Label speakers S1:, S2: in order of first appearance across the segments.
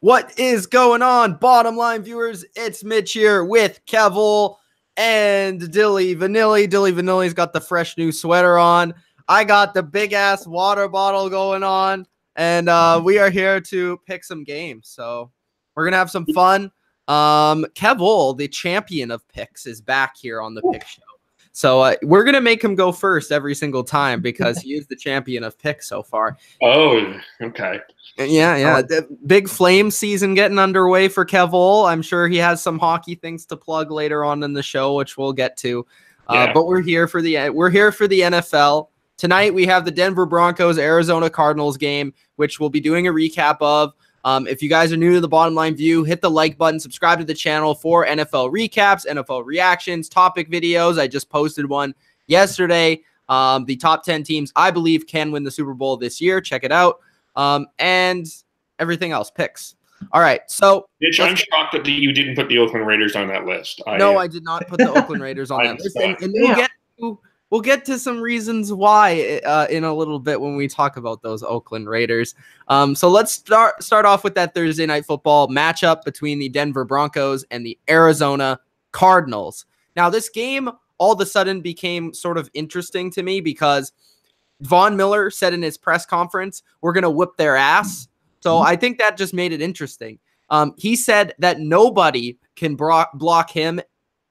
S1: What is going on, bottom line viewers? It's Mitch here with Kevole and Dilly Vanilli. Dilly Vanilli's got the fresh new sweater on. I got the big ass water bottle going on, and we are here to pick some games. So we're gonna have some fun. Kevole, the champion of picks, is back here on the pick show. So we're going to make him go first every single time because he is the champion of picks so far.
S2: Oh, okay.
S1: Yeah. The big flame season getting underway for Kevole. I'm sure he has some hockey things to plug later on in the show, which we'll get to. But we're here for the NFL. Tonight we have the Denver Broncos Arizona Cardinals game, which we'll be doing a recap of. If you guys are new to the Bottom Line View, hit the like button, subscribe to the channel for NFL recaps, NFL reactions, topic videos. I just posted one yesterday. The top 10 teams I believe can win the Super Bowl this year. Check it out. And everything else, picks. All right. So,
S2: Mitch, I'm shocked that you didn't put the Oakland Raiders on that list.
S1: I did not put the Oakland Raiders on that list. And we'll get to some reasons why in a little bit when we talk about those Oakland Raiders. So let's start off with that Thursday night football matchup between the Denver Broncos and the Arizona Cardinals. Now, this game all of a sudden became sort of interesting to me because Von Miller said in his press conference, we're going to whip their ass. So I think that just made it interesting. He said that nobody can block him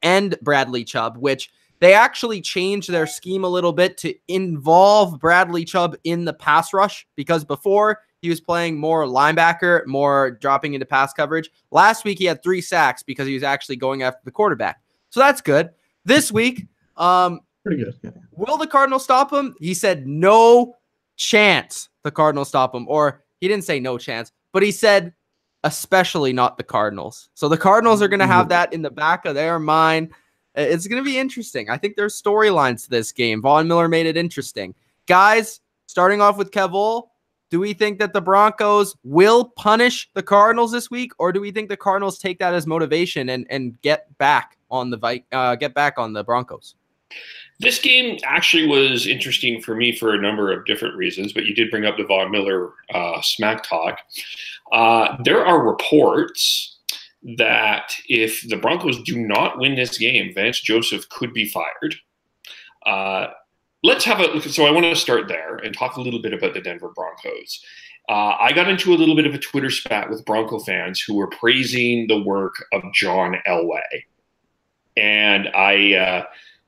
S1: and Bradley Chubb, which they actually changed their scheme a little bit to involve Bradley Chubb in the pass rush because before he was playing more linebacker, more dropping into pass coverage. Last week, he had 3 sacks because he was actually going after the quarterback. So that's good. This week,
S3: pretty good. Yeah.
S1: Will the Cardinals stop him? He said no chance the Cardinals stop him. Or he didn't say no chance, but he said especially not the Cardinals. So the Cardinals are going to have that in the back of their mind. It's going to be interesting. I think there's storylines to this game. Von Miller made it interesting. Guys, starting off with Kevole, do we think that the Broncos will punish the Cardinals this week, or do we think the Cardinals take that as motivation and get back on the Broncos?
S2: This game actually was interesting for me for a number of different reasons, but you did bring up the Von Miller smack talk. There are reports that if the Broncos do not win this game, Vance Joseph could be fired. Let's have a look. So I want to start there and talk a little bit about the Denver Broncos. I got into a little bit of a Twitter spat with Bronco fans who were praising the work of John Elway. And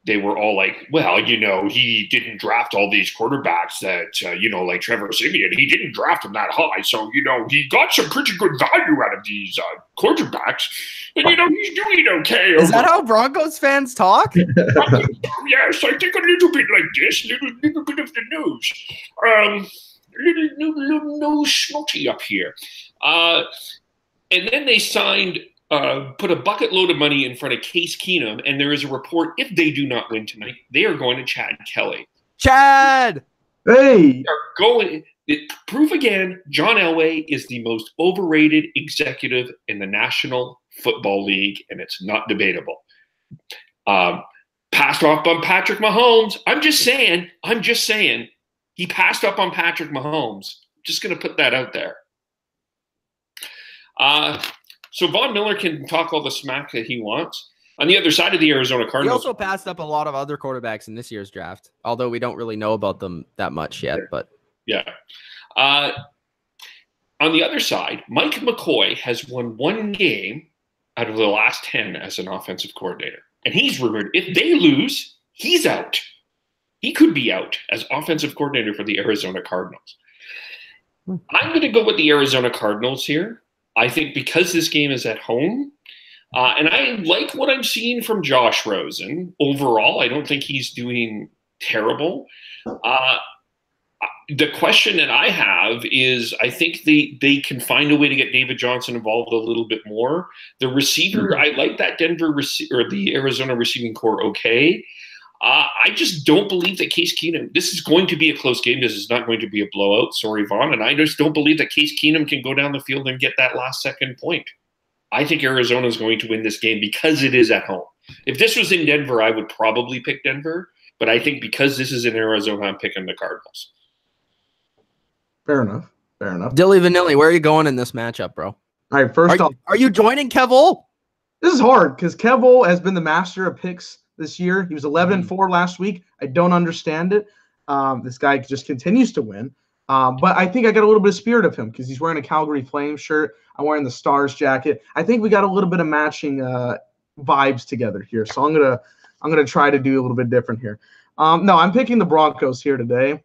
S2: they were all like, well, he didn't draft all these quarterbacks that, like Trevor Siemian. He didn't draft them that high. So, he got some pretty good value out of these quarterbacks. And, he's doing okay.
S1: Is that how Broncos fans talk?
S2: Yes, I think a little bit like this, little bit of the news. Little nose snotty up here. And then they signed put a bucket load of money in front of Case Keenum, and there is a report if they do not win tonight, they are going to Chad Kelly.
S1: Chad!
S3: Hey!
S2: Proof again, John Elway is the most overrated executive in the National Football League, and it's not debatable. Passed off on Patrick Mahomes. I'm just saying. He passed up on Patrick Mahomes. Just going to put that out there. So Von Miller can talk all the smack that he wants. On the other side of the Arizona Cardinals,
S1: he also passed up a lot of other quarterbacks in this year's draft, although we don't really know about them that much yet. But
S2: yeah. On the other side, Mike McCoy has won 1 game out of the last 10 as an offensive coordinator. And he's rumored, if they lose, he's out. He could be out as offensive coordinator for the Arizona Cardinals. I'm going to go with the Arizona Cardinals here. I think because this game is at home, and I like what I'm seeing from Josh Rosen overall. I don't think he's doing terrible. The question that I have is I think they can find a way to get David Johnson involved a little bit more. The receiver, I like that the Arizona receiving core okay. I just don't believe that Case Keenum – this is going to be a close game. This is not going to be a blowout. Sorry, Vaughn. And I just don't believe that Case Keenum can go down the field and get that last second point. I think Arizona is going to win this game because it is at home. If this was in Denver, I would probably pick Denver. But I think because this is in Arizona, I'm picking the Cardinals.
S3: Fair enough. Fair enough.
S1: Dilly Vanilli, where are you going in this matchup, bro?
S3: All right, first off,
S1: are you joining Kevole?
S3: This is hard because Kevole has been the master of picks this year. He was 11-4 last week. I don't understand it. This guy just continues to win. But I think I got a little bit of spirit of him because he's wearing a Calgary Flames shirt. I'm wearing the Stars jacket. I think we got a little bit of matching vibes together here. So I'm gonna try to do a little bit different here. No, I'm picking the Broncos here today.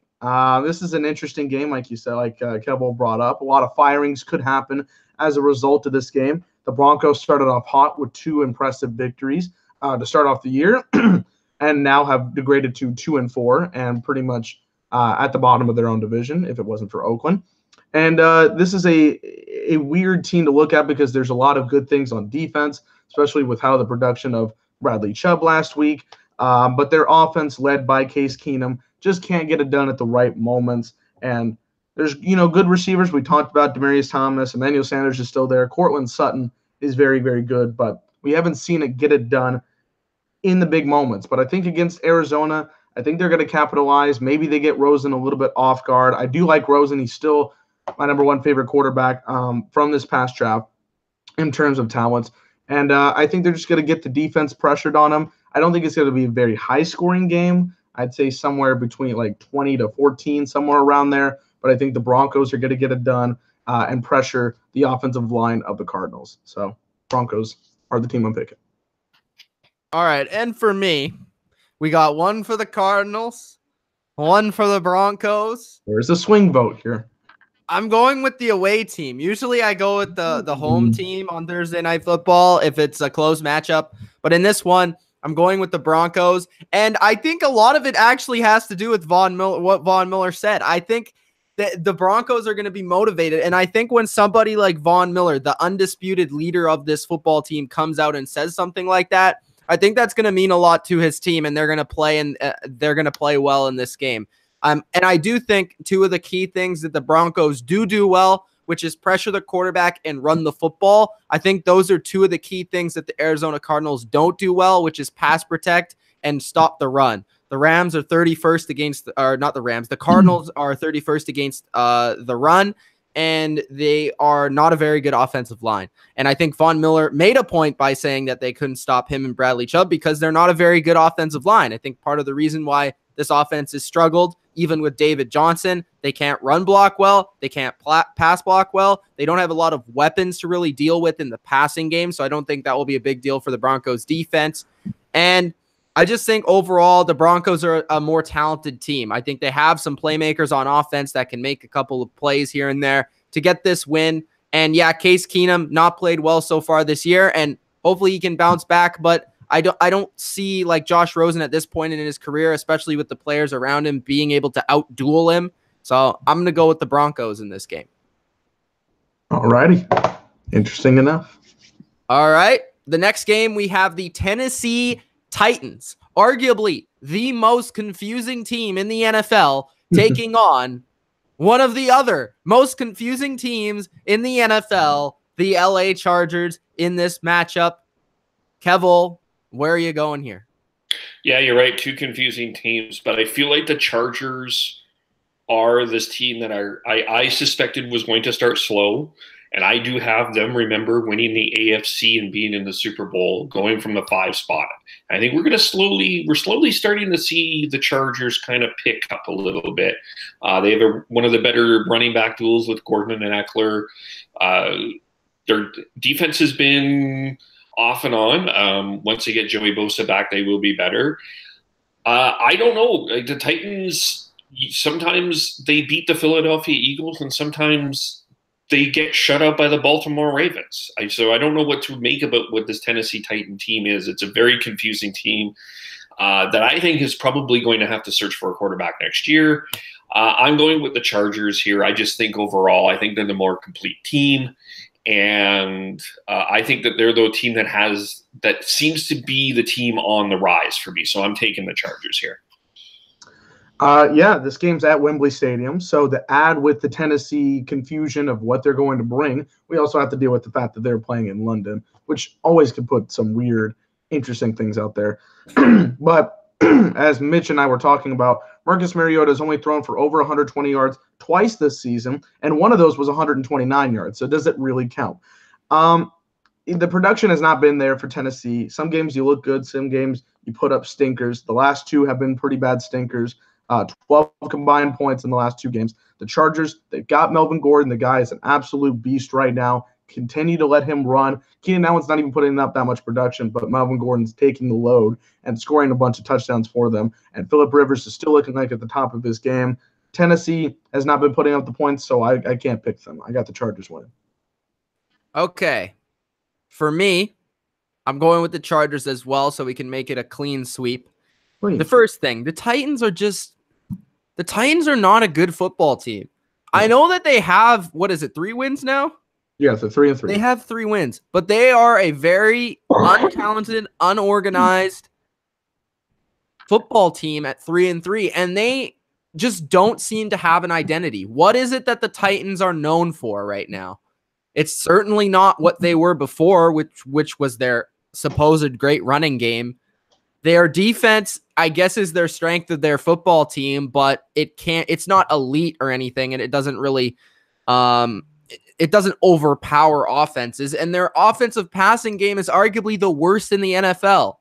S3: This is an interesting game, like you said, like Kevole brought up. A lot of firings could happen as a result of this game. The Broncos started off hot with 2 impressive victories to start off the year, and now have degraded to 2-4 and pretty much at the bottom of their own division if it wasn't for Oakland. And this is a weird team to look at because there's a lot of good things on defense, especially with how the production of Bradley Chubb last week. But their offense, led by Case Keenum, just can't get it done at the right moments. And there's, good receivers. We talked about Demaryius Thomas. Emmanuel Sanders is still there. Cortland Sutton is very, very good. But we haven't seen it get it done in the big moments. But I think against Arizona, I think they're going to capitalize. Maybe they get Rosen a little bit off guard. I do like Rosen. He's still my number 1 favorite quarterback from this past draft in terms of talents. And I think they're just going to get the defense pressured on him. I don't think it's going to be a very high-scoring game. I'd say somewhere between like 20 to 14, somewhere around there. But I think the Broncos are going to get it done and pressure the offensive line of the Cardinals. So Broncos are the team I'm picking.
S1: All right, and for me, we got 1 for the Cardinals, 1 for the Broncos.
S3: There's a swing vote here.
S1: I'm going with the away team. Usually I go with the home team on Thursday Night Football if it's a close matchup. But in this one, I'm going with the Broncos. And I think a lot of it actually has to do with what Von Miller said. I think that the Broncos are going to be motivated. And I think when somebody like Von Miller, the undisputed leader of this football team, comes out and says something like that, I think that's going to mean a lot to his team, and they're going to play well in this game. And I do think 2 of the key things that the Broncos do well, which is pressure the quarterback and run the football. I think those are 2 of the key things that the Arizona Cardinals don't do well, which is pass protect and stop the run. The Rams are 31st against, or not the Rams, the Cardinals are 31st against the run, and they are not a very good offensive line. And I think Von Miller made a point by saying that they couldn't stop him and Bradley Chubb because they're not a very good offensive line. I think part of the reason why this offense has struggled, even with David Johnson, they can't run block well. They can't pass block well. They don't have a lot of weapons to really deal with in the passing game. So I don't think that will be a big deal for the Broncos defense. And I just think overall the Broncos are a more talented team. I think they have some playmakers on offense that can make a couple of plays here and there to get this win. And yeah, Case Keenum not played well so far this year, and hopefully he can bounce back. But I don't see like Josh Rosen at this point in his career, especially with the players around him, being able to out-duel him. So I'm going to go with the Broncos in this game.
S3: All righty. Interesting enough.
S1: All right. The next game, we have the Tennessee Titans, arguably the most confusing team in the NFL, taking on one of the other most confusing teams in the NFL, the LA Chargers, in this matchup. Kevole, where are you going here?
S2: Yeah, you're right. 2 confusing teams, but I feel like the Chargers are this team that I suspected was going to start slow. And I do have them, remember, winning the AFC and being in the Super Bowl, going from the 5 spot. I think we're slowly starting to see the Chargers kind of pick up a little bit. They have one of the better running back duels with Gordon and Eckler. Their defense has been off and on. Once they get Joey Bosa back, they will be better. I don't know. Like the Titans, sometimes they beat the Philadelphia Eagles, and sometimes they get shut out by the Baltimore Ravens. So I don't know what to make about what this Tennessee Titan team is. It's a very confusing team that I think is probably going to have to search for a quarterback next year. I'm going with the Chargers here. I just think overall, I think they're the more complete team. And I think that they're the team that seems to be the team on the rise for me. So I'm taking the Chargers here.
S3: Yeah, this game's at Wembley Stadium. So to add with the Tennessee confusion of what they're going to bring, we also have to deal with the fact that they're playing in London, which always can put some weird, interesting things out there. But as Mitch and I were talking about, Marcus Mariota has only thrown for over 120 yards twice this season, and one of those was 129 yards. So does it really count? The production has not been there for Tennessee. Some games you look good, some games you put up stinkers. The last two have been pretty bad stinkers. 12 combined points in the last two games. The Chargers, they've got Melvin Gordon. The guy is an absolute beast right now. Continue to let him run. Keenan Allen's not even putting up that much production, but Melvin Gordon's taking the load and scoring a bunch of touchdowns for them. And Phillip Rivers is still looking like at the top of his game. Tennessee has not been putting up the points, so I can't pick them. I got the Chargers winning.
S1: Okay. For me, I'm going with the Chargers as well, so we can make it a clean sweep. The first thing, the Titans are not a good football team. I know that they have, 3 wins now?
S3: Yeah, so 3-3.
S1: They have 3 wins, but they are a very untalented, unorganized football team at 3-3, and they just don't seem to have an identity. What is it that the Titans are known for right now? It's certainly not what they were before, which was their supposed great running game. Their defense, I guess, is their strength of their football team, but it's not elite or anything, and it doesn't really it doesn't overpower offenses. And their offensive passing game is arguably the worst in the NFL.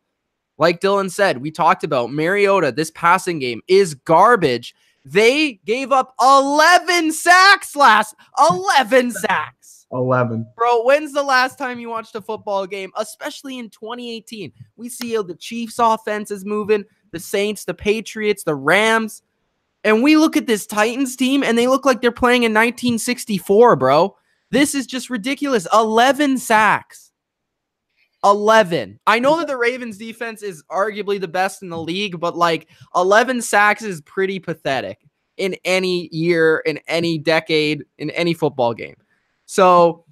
S1: Like Dylan said, we talked about Mariota, this passing game is garbage. They gave up 11 sacks 11 sacks.
S3: 11.
S1: Bro, when's the last time you watched a football game, especially in 2018? We see the Chiefs offense is moving, the Saints, the Patriots, the Rams, and we look at this Titans team and they look like they're playing in 1964, bro. This is just ridiculous. 11 sacks. 11. I know that the Ravens defense is arguably the best in the league, but 11 sacks is pretty pathetic in any year, in any decade, in any football game. So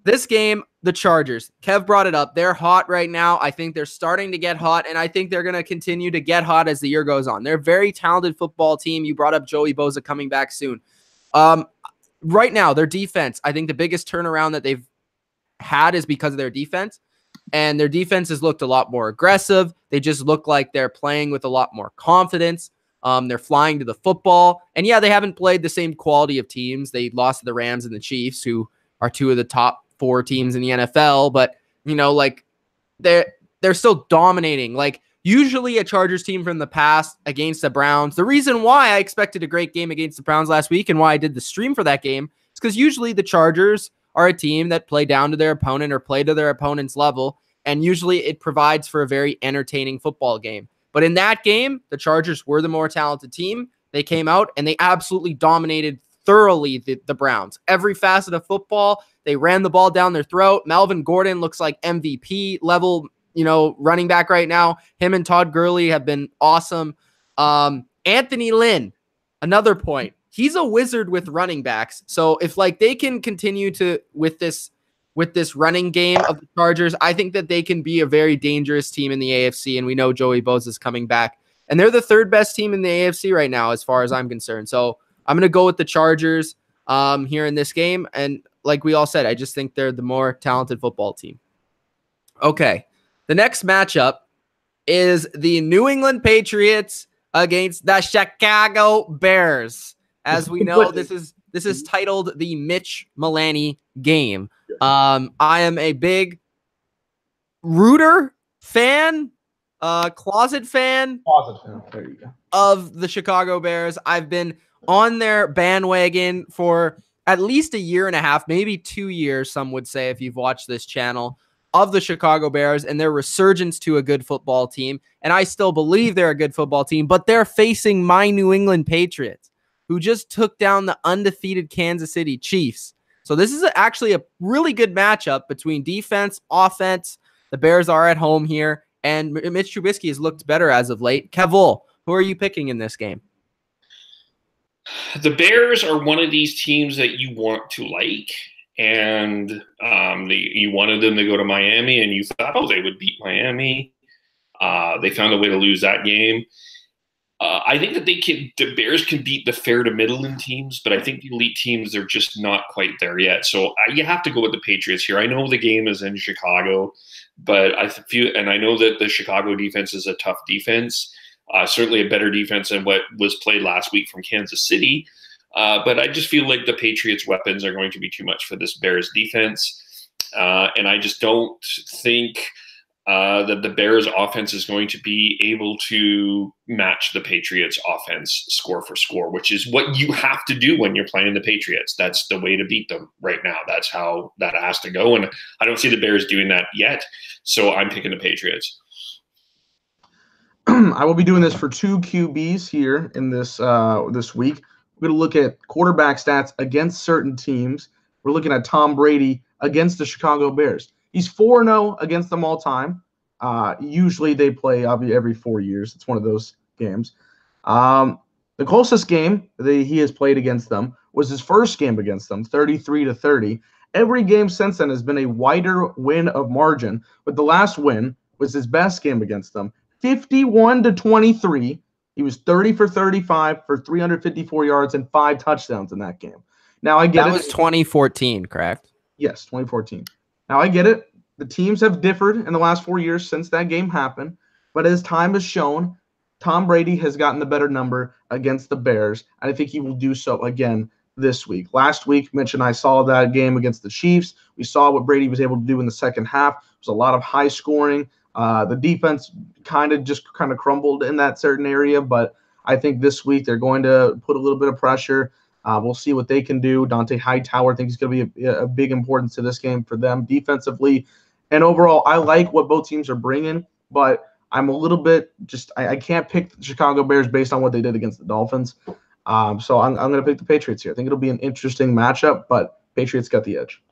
S1: this game, the Chargers, Kev brought it up. They're hot right now. I think they're starting to get hot, and I think they're going to continue to get hot as the year goes on. They're a very talented football team. You brought up Joey Bosa coming back soon. Right now, their defense, I think the biggest turnaround that they've had is because of their defense, and their defense has looked a lot more aggressive. They just look like they're playing with a lot more confidence. They're flying to the football. And yeah, they haven't played the same quality of teams. They lost to the Rams and the Chiefs, who are 2 of the top 4 teams in the NFL. But, they're still dominating. Usually a Chargers team from the past against the Browns. The reason why I expected a great game against the Browns last week and why I did the stream for that game is because usually the Chargers are a team that play down to their opponent or play to their opponent's level. And usually it provides for a very entertaining football game. But in that game, the Chargers were the more talented team. They came out and they absolutely dominated thoroughly the Browns. Every facet of football, they ran the ball down their throat. Melvin Gordon looks like MVP level, running back right now. Him and Todd Gurley have been awesome. Anthony Lynn, another point. He's a wizard with running backs. So if they can continue to with this running game of the Chargers, I think that they can be a very dangerous team in the AFC, and we know Joey Bosa is coming back. And they're the 3rd best team in the AFC right now, as far as I'm concerned. So I'm going to go with the Chargers here in this game. And like we all said, I just think they're the more talented football team. Okay, the next matchup is the New England Patriots against the Chicago Bears. As we know, this is titled the Mitch Milani game. I am a big Rooter fan, closet fan
S3: There you go.
S1: of the Chicago Bears. I've been on their bandwagon for at least a year and a half, maybe 2 years, some would say, if you've watched this channel, of the Chicago Bears and their resurgence to a good football team. And I still believe they're a good football team, but they're facing my New England Patriots, who just took down the undefeated Kansas City Chiefs. So this is actually a really good matchup between defense, offense. The Bears are at home here, and Mitch Trubisky has looked better as of late. Kevole, who are you picking in this game?
S2: The Bears are one of these teams that you want to like, and you wanted them to go to Miami, and you thought, they would beat Miami. They found a way to lose that game. I think that the Bears can beat the fair to middling teams, but I think the elite teams are just not quite there yet. So you have to go with the Patriots here. I know the game is in Chicago, but I know that the Chicago defense is a tough defense, certainly a better defense than what was played last week from Kansas City. But I just feel like the Patriots' weapons are going to be too much for this Bears defense. And I just don't think that the Bears offense is going to be able to match the Patriots offense score for score, which is what you have to do when you're playing the Patriots. That's the way to beat them right now. That's how that has to go. And I don't see the Bears doing that yet. So I'm picking the Patriots.
S3: I will be doing this for 2 QBs here in this this week. We're going to look at quarterback stats against certain teams. We're looking at Tom Brady against the Chicago Bears. He's 4-0 against them all time. Usually they play every 4 years. It's one of those games. The closest game he has played against them was his first game against them, 33-30. Every game since then has been a wider win of margin, but the last win was his best game against them, 51-23. He was 30 for 35 for 354 yards and 5 touchdowns in that game. Now I get
S1: that was 2014, correct?
S3: Yes, 2014. Now I get it. The teams have differed in the last 4 years since that game happened, but as time has shown, Tom Brady has gotten the better number against the Bears, and I think he will do so again this week. Last week, Mitch and I saw that game against the Chiefs. We saw what Brady was able to do in the second half. It was a lot of high scoring. The defense kind of crumbled in that certain area, but I think this week they're going to put a little bit of pressure. We'll see what they can do. Dante Hightower, I think, is going to be a big importance to this game for them defensively. And overall, I like what both teams are bringing, but I'm a little bit I can't pick the Chicago Bears based on what they did against the Dolphins. So I'm going to pick the Patriots here. I think it'll be an interesting matchup, but Patriots got the edge.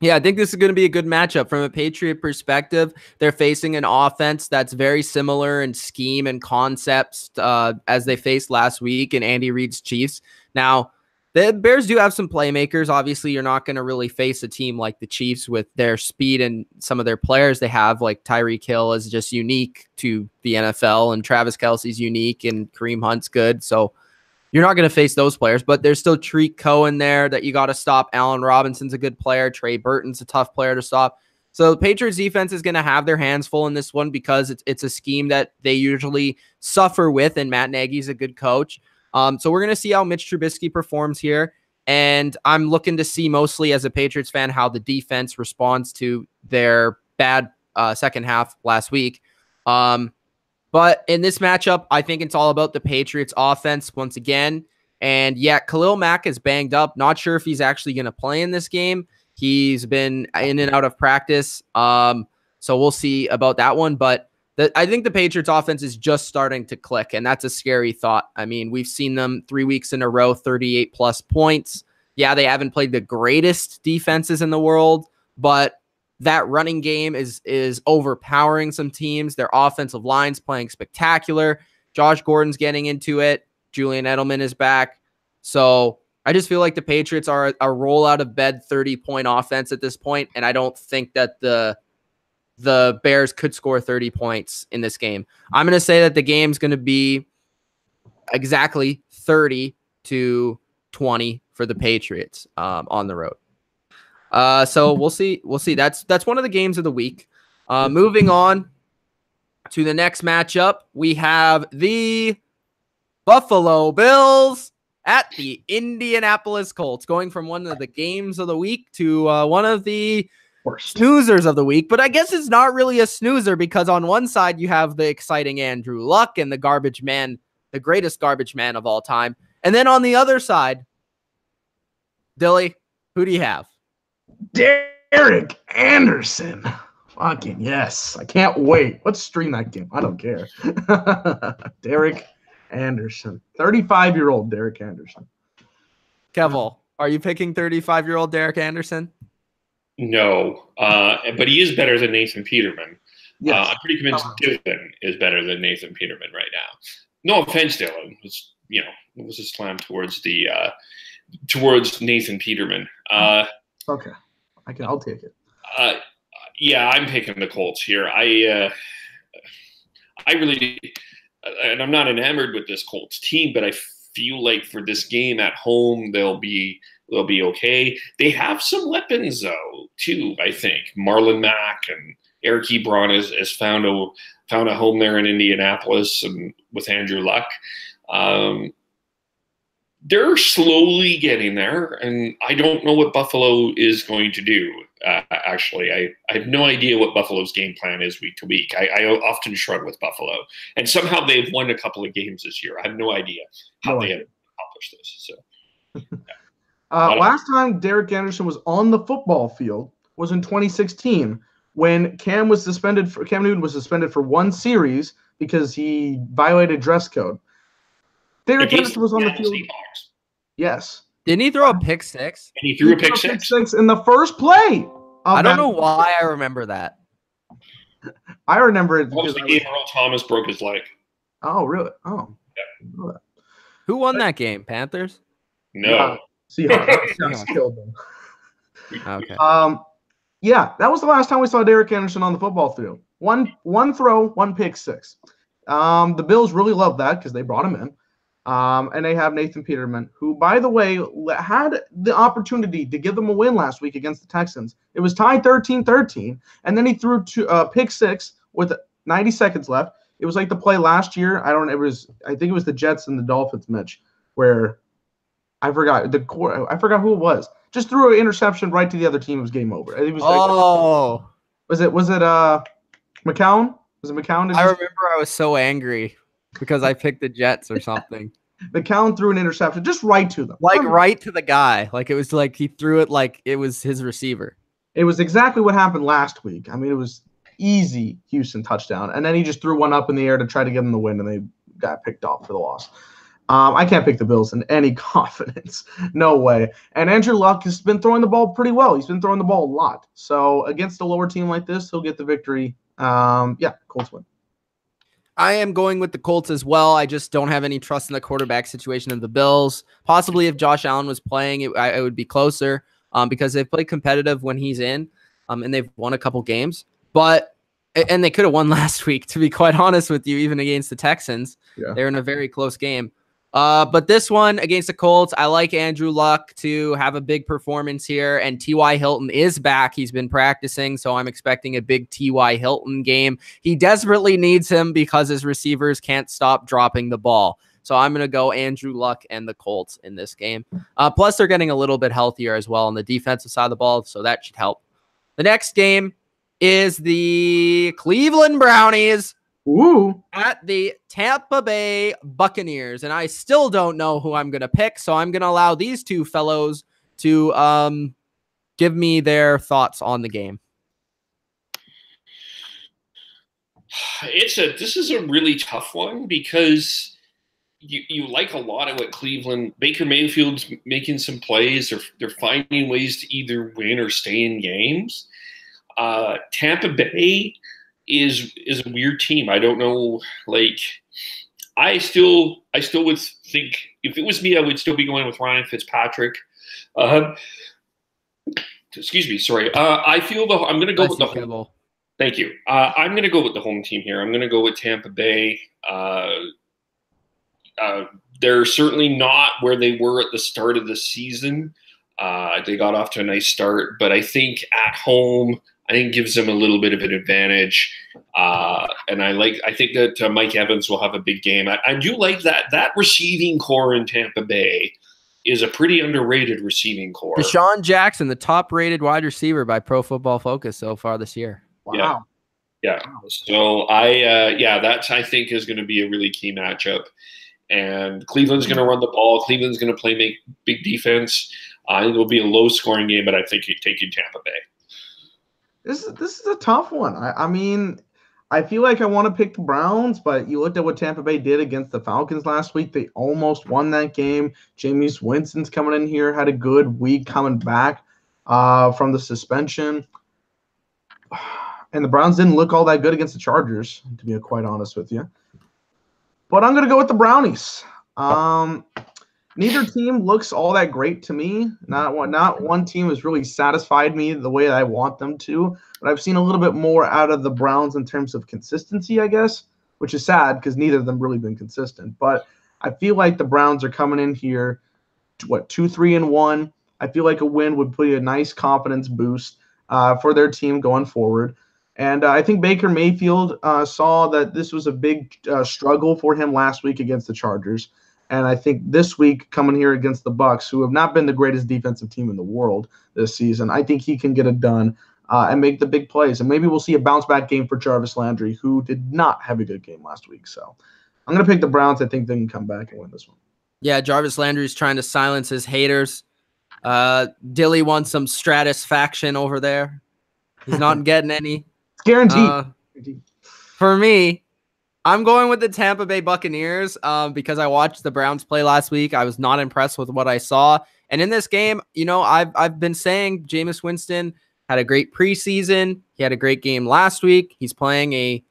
S1: Yeah, I think this is going to be a good matchup. From a Patriot perspective, they're facing an offense that's very similar in scheme and concepts as they faced last week in Andy Reid's Chiefs. Now, the Bears do have some playmakers. Obviously, you're not going to really face a team like the Chiefs with their speed and some of their players they have, like Tyreek Hill is just unique to the NFL, and Travis Kelce's unique, and Kareem Hunt's good. So you're not going to face those players, but there's still Tariq Cohen there that you got to stop. Allen Robinson's a good player. Trey Burton's a tough player to stop. So the Patriots defense is going to have their hands full in this one because it's a scheme that they usually suffer with, and Matt Nagy's a good coach. So we're going to see how Mitch Trubisky performs here. And I'm looking to see, mostly as a Patriots fan, how the defense responds to their bad second half last week. But in this matchup, I think it's all about the Patriots offense once again. And yeah, Khalil Mack is banged up. Not sure if he's actually going to play in this game. He's been in and out of practice. So we'll see about that one. But I think the Patriots offense is just starting to click, and that's a scary thought. I mean, we've seen them 3 weeks in a row, 38+ points. Yeah, they haven't played the greatest defenses in the world, but that running game is overpowering some teams. Their offensive line's playing spectacular. Josh Gordon's getting into it. Julian Edelman is back. So I just feel like the Patriots are a roll out of bed 30-point offense at this point, and I don't think that the Bears could score 30 points in this game. I'm going to say that the game's going to be exactly 30-20 for the Patriots on the road. So we'll see. We'll see. That's one of the games of the week. Moving on to the next matchup, we have the Buffalo Bills at the Indianapolis Colts, going from one of the games of the week to one of the snoozers of the week. But I guess it's not really a snoozer, because on one side you have the exciting Andrew Luck and the garbage man, the greatest garbage man of all time. And then on the other side, Dilly, who do you have?
S3: Derek Anderson. Fucking yes. I can't wait. Let's stream that game. I don't care. Derek Anderson. 35-year-old Derek Anderson.
S2: Kevole,
S1: are you picking 35-year-old Derek Anderson?
S2: No, but he is better than Nathan Peterman.
S3: Yes.
S2: I'm pretty convinced Dylan is better than Nathan Peterman right now. No offense, Dylan. It was a slam towards towards Nathan Peterman.
S3: Okay, I'll take it.
S2: Yeah, I'm picking the Colts here. I really, and I'm not enamored with this Colts team, but I feel like for this game at home, they'll be okay. They have some weapons though, too. I think Marlon Mack and Eric Ebron has found a home there in Indianapolis, and with Andrew Luck. They're slowly getting there, and I don't know what Buffalo is going to do. Actually, I have no idea what Buffalo's game plan is week to week. I often shrug with Buffalo, and somehow they've won a couple of games this year. I have no idea how they have accomplished this. So,
S3: last time Derek Anderson was on the football field was in 2016 when Cam Newton was suspended for one series because he violated dress code. Derek Anderson was on the field. Seahawks. Yes.
S1: Didn't he throw a pick six?
S2: And he threw a pick six
S3: in the first play.
S1: I don't know why I remember that.
S3: I remember it
S2: because the game Earl Thomas broke his leg.
S3: Oh, really? Oh.
S2: Yeah.
S1: Who won that game? Panthers?
S2: No.
S3: Seahawks killed them.
S1: Okay.
S3: Yeah, that was the last time we saw Derek Anderson on the football field. One throw, one pick six. The Bills really love that because they brought him in. And they have Nathan Peterman, who, by the way, had the opportunity to give them a win last week against the Texans. It was tied 13-13, and then he threw pick six with 90 seconds left. It was like the play last year. I think it was the Jets and the Dolphins, Mitch, where I forgot who it was. Just threw an interception right to the other team. It was game over. It was was it McCown? Was it McCown?
S1: I remember I was so angry because I picked the Jets or something.
S3: McCown threw an interception just right to them.
S1: Right to the guy. Like it was like he threw it like it was his receiver.
S3: It was exactly what happened last week. I mean, it was easy Houston touchdown. And then he just threw one up in the air to try to give them the win, and they got picked off for the loss. I can't pick the Bills in any confidence. No way. And Andrew Luck has been throwing the ball pretty well. He's been throwing the ball a lot. So against a lower team like this, he'll get the victory. Colts win.
S1: I am going with the Colts as well. I just don't have any trust in the quarterback situation of the Bills. Possibly if Josh Allen was playing, it would be closer because they've played competitive when he's in, and they've won a couple games. And they could have won last week, to be quite honest with you, even against the Texans. Yeah. They're in a very close game. But this one against the Colts, I like Andrew Luck to have a big performance here. And T.Y. Hilton is back. He's been practicing, so I'm expecting a big T.Y. Hilton game. He desperately needs him because his receivers can't stop dropping the ball. So I'm going to go Andrew Luck and the Colts in this game. Plus, they're getting a little bit healthier as well on the defensive side of the ball, so that should help. The next game is the Cleveland Brownies at the Tampa Bay Buccaneers. And I still don't know who I'm going to pick, so I'm going to allow these two fellows to give me their thoughts on the game.
S2: This is a really tough one because you like a lot of what Cleveland, Baker Mayfield's making some plays. They're finding ways to either win or stay in games. Tampa Bay is a weird team. I don't know. Like, I still would think if it was me, I would still be going with Ryan Fitzpatrick. Excuse me. Sorry. I feel I'm going to go with the home. Thank you. I'm going to go with the home team here. I'm going to go with Tampa Bay. They're certainly not where they were at the start of the season. They got off to a nice start, but I think at home, I think gives them a little bit of an advantage. And I think that Mike Evans will have a big game. I do like that receiving core in Tampa Bay is a pretty underrated receiving core.
S1: Deshaun Jackson, the top-rated wide receiver by Pro Football Focus so far this year.
S3: Wow.
S2: Yeah. So I think is going to be a really key matchup. And Cleveland's going to run the ball. Cleveland's going to play big defense. I think it'll be a low-scoring game, but I think you're taking Tampa Bay.
S3: This is a tough one. I mean, I feel like I want to pick the Browns, but you looked at what Tampa Bay did against the Falcons last week. They almost won that game. Jameis Winston's coming in here, had a good week coming back from the suspension. And the Browns didn't look all that good against the Chargers, to be quite honest with you. But I'm going to go with the Brownies. Neither team looks all that great to me. Not one team has really satisfied me the way I want them to. But I've seen a little bit more out of the Browns in terms of consistency, I guess, which is sad because neither of them really been consistent. But I feel like the Browns are coming in here, 2-3-1. I feel like a win would put a nice confidence boost for their team going forward. And I think Baker Mayfield saw that this was a big struggle for him last week against the Chargers. And I think this week, coming here against the Bucs, who have not been the greatest defensive team in the world this season, I think he can get it done and make the big plays. And maybe we'll see a bounce-back game for Jarvis Landry, who did not have a good game last week. So I'm going to pick the Browns. I think they can come back and win this one.
S1: Yeah, Jarvis Landry's trying to silence his haters. Dilly wants some stratisfaction over there. He's not getting any.
S3: It's guaranteed.
S1: For me, I'm going with the Tampa Bay Buccaneers because I watched the Browns play last week. I was not impressed with what I saw. And in this game, I've been saying Jameis Winston had a great preseason. He had a great game last week. He's playing a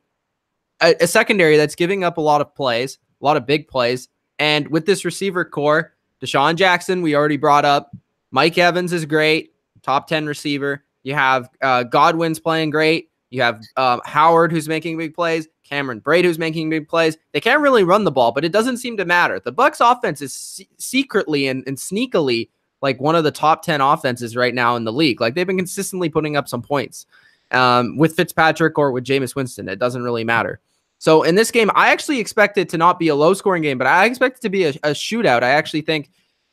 S1: secondary that's giving up a lot of plays, a lot of big plays. And with this receiver core, Deshaun Jackson, we already brought up. Mike Evans is great, top 10 receiver. You have Godwin's playing great. You have Howard, who's making big plays. Cameron Braid, who's making big plays. They can't really run the ball, but it doesn't seem to matter. The Bucs offense is secretly and sneakily like one of the top 10 offenses right now in the league. Like they've been consistently putting up some points with Fitzpatrick or with Jameis Winston. It doesn't really matter. So in this game, I actually expect it to not be a low-scoring game, but I expect it to be a shootout. I actually think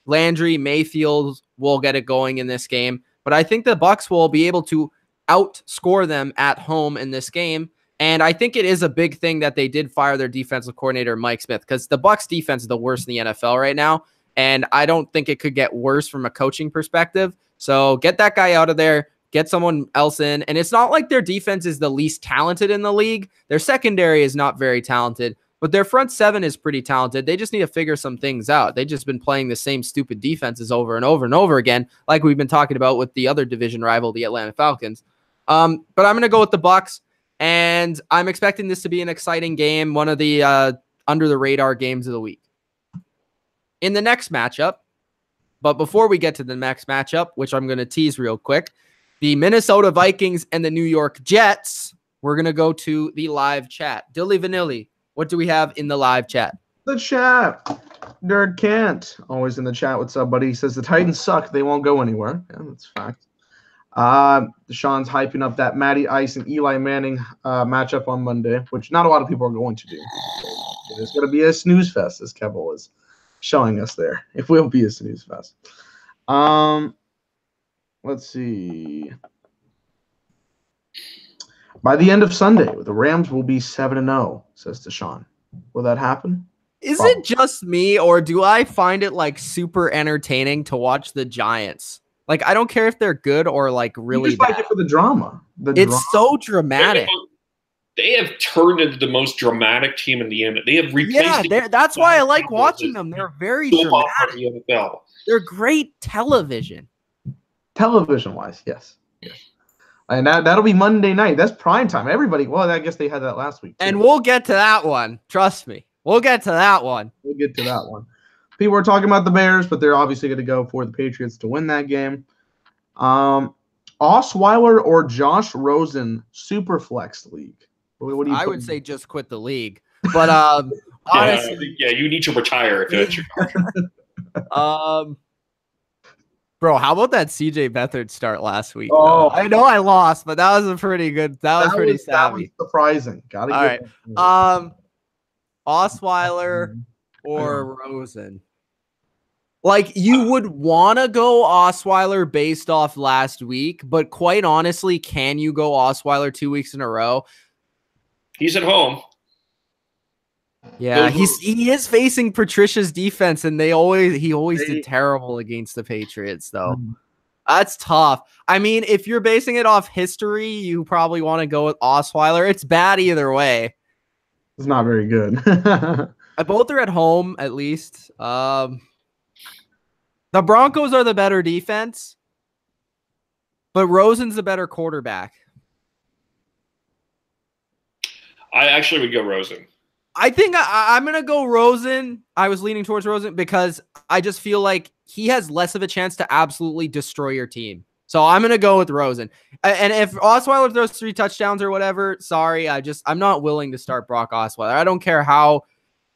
S1: Landry, Mayfield will get it going in this game, but I think the Bucs will be able to outscore them at home in this game. And I think it is a big thing that they did fire their defensive coordinator, Mike Smith, because the Bucs defense is the worst in the NFL right now. And I don't think it could get worse from a coaching perspective. So get that guy out of there, get someone else in. And it's not like their defense is the least talented in the league. Their secondary is not very talented, but their front seven is pretty talented. They just need to figure some things out. They've just been playing the same stupid defenses over and over and over again, like we've been talking about with the other division rival, the Atlanta Falcons. But I'm going to go with the Bucs, and I'm expecting this to be an exciting game, one of the under-the-radar games of the week. In the next matchup, but before we get to the next matchup, which I'm going to tease real quick, the Minnesota Vikings and the New York Jets, we're going to go to the live chat. Dilly Vanilli, what do we have in the live chat?
S3: The chat. Nerd Kent, always in the chat. What's up, buddy? He says the Titans suck. They won't go anywhere. Yeah, that's fact. Deshaun's hyping up that Matty Ice and Eli Manning matchup on Monday, which not a lot of people are going to do. It's going to be a snooze fest, as Kevole is showing us there. It will be a snooze fest. Let's see. By the end of Sunday, the Rams will be 7-0, says Deshaun. Will that happen?
S1: Is it just me, or do I find it like super entertaining to watch the Giants? Like, I don't care if they're good or like really
S3: you just like it for the drama.
S1: So dramatic.
S2: They have turned into the most dramatic team in the NFL. They have replaced.
S1: Yeah, that's why I like watching them. They're very dramatic.
S2: The NFL.
S1: They're great television.
S3: Television-wise, yes. And that'll be Monday night. That's prime time. Everybody. Well, I guess they had that last week, too.
S1: And we'll get to that one. Trust me. We'll get to that one. People are talking about the Bears, but they're obviously going to go for the Patriots to win that game. Osweiler or Josh Rosen Superflex League? What do you? I would say just quit the league. But honestly,
S2: you need to retire if that's your target.
S1: Bro, how about that CJ Beathard start last week? Oh, I know I lost, but that was a pretty good. That was pretty savvy. That was
S3: surprising.
S1: All right. Osweiler or Rosen? Like, you would want to go Osweiler based off last week, but quite honestly, can you go Osweiler 2 weeks in a row?
S2: He's at home.
S1: Yeah, he is facing Patricia's defense, and he always did terrible against the Patriots, though. That's tough. I mean, if you're basing it off history, you probably want to go with Osweiler. It's bad either way.
S3: It's not very good.
S1: Both are at home, at least. The Broncos are the better defense, but Rosen's the better quarterback.
S2: I actually would go Rosen.
S1: I think I'm going to go Rosen. I was leaning towards Rosen because I just feel like he has less of a chance to absolutely destroy your team. So I'm going to go with Rosen. And if Osweiler throws 3 touchdowns or whatever, sorry, I'm not willing to start Brock Osweiler. I don't care how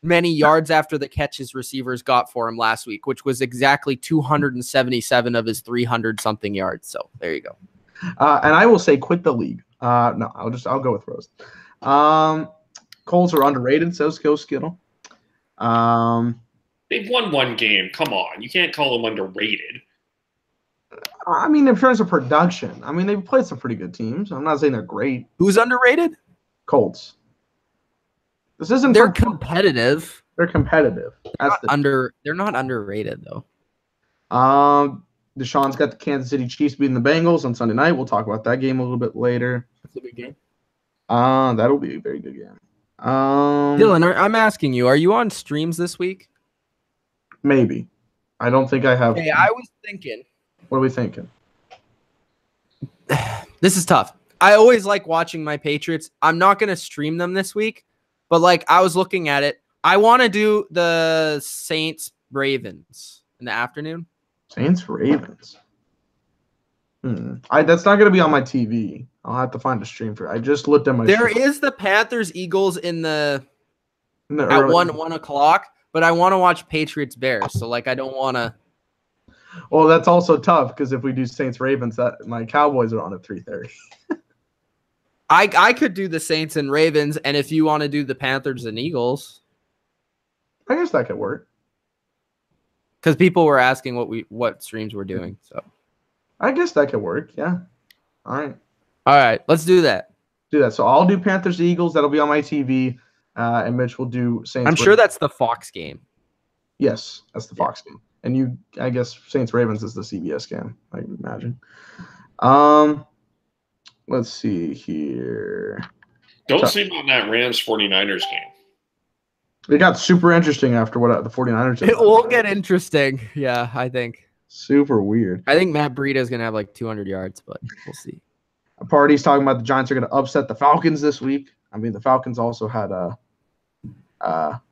S1: many yards after the catch his receivers got for him last week, which was exactly 277 of his 300-something yards. So there you go.
S3: And I will say quit the league. No, I'll go with Rosen. Colts are underrated, says Go Skittle.
S2: They've won one game. Come on. You can't call them underrated.
S3: I mean, in terms of production, I mean, they've played some pretty good teams. I'm not saying they're great.
S1: Who's underrated?
S3: Colts. This isn't.
S1: They're competitive.
S3: They're competitive.
S1: They're not underrated though.
S3: Deshaun's got the Kansas City Chiefs beating the Bengals on Sunday night. We'll talk about that game a little bit later.
S1: That's a big game.
S3: That'll be a very good game.
S1: Dylan, I'm asking you, are you on streams this week?
S3: Maybe. I don't think I have.
S1: Hey, I was thinking.
S3: What are we thinking?
S1: This is tough. I always like watching my Patriots. I'm not going to stream them this week, but like I was looking at it. I want to do the Saints Ravens in the afternoon.
S3: Saints Ravens. That's not going to be on my TV. I'll have to find a stream for it. I just looked at my.
S1: There is the Panthers Eagles at 1 o'clock, but I want to watch Patriots Bears. So like I don't want to.
S3: Well, that's also tough because if we do Saints Ravens, that my Cowboys are on at 3:30.
S1: I could do the Saints and Ravens, and if you want to do the Panthers and Eagles,
S3: I guess that could work.
S1: Because people were asking what streams we're doing, so
S3: I guess that could work. Yeah. All
S1: right. Let's do that.
S3: So I'll do Panthers Eagles. That'll be on my TV, and Mitch will do Saints.
S1: I'm sure that's the Fox game.
S3: Yes, that's the Fox game. And I guess Saints Ravens is the CBS game, I can imagine. Let's see here.
S2: Don't sleep on that Rams 49ers game.
S3: It got super interesting after what the 49ers did.
S1: It will get interesting. Yeah, I think.
S3: Super weird.
S1: I think Matt Breida is going to have like 200 yards, but we'll see.
S3: A party's talking about the Giants are going to upset the Falcons this week. I mean, the Falcons also had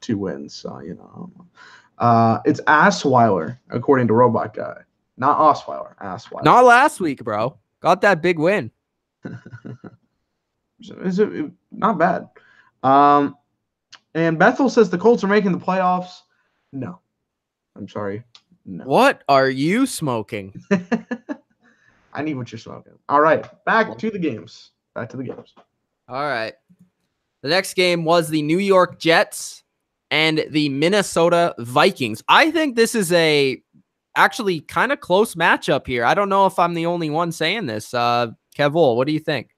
S3: 2 wins, so, you know. It's Assweiler, according to Robot Guy. Not Osweiler, Assweiler.
S1: Not last week, bro. Got that big win.
S3: Is it not bad? And Bethel says the Colts are making the playoffs. No. I'm sorry. No.
S1: What are you smoking?
S3: I need what you're smoking. All right. Back to the games. All
S1: right. The next game was the New York Jets and the Minnesota Vikings. I think this is actually kind of close matchup here. I don't know if I'm the only one saying this. Kevole, what do you think?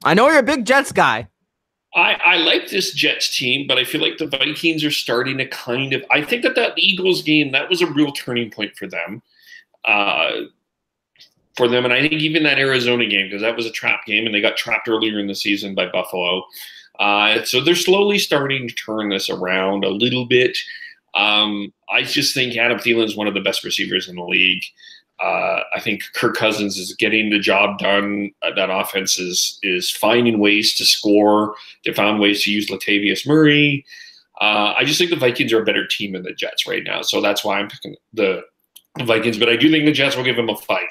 S1: I know you're a big Jets guy.
S2: I like this Jets team, but I feel like the Vikings are starting to I think that Eagles game, that was a real turning point for them. And I think even that Arizona game, because that was a trap game, and they got trapped earlier in the season by Buffalo. So they're slowly starting to turn this around a little bit. I just think Adam Thielen is one of the best receivers in the league. I think Kirk Cousins is getting the job done. That offense is finding ways to score. They found ways to use Latavius Murray. I just think the Vikings are a better team than the Jets right now. So that's why I'm picking the Vikings. But I do think the Jets will give them a fight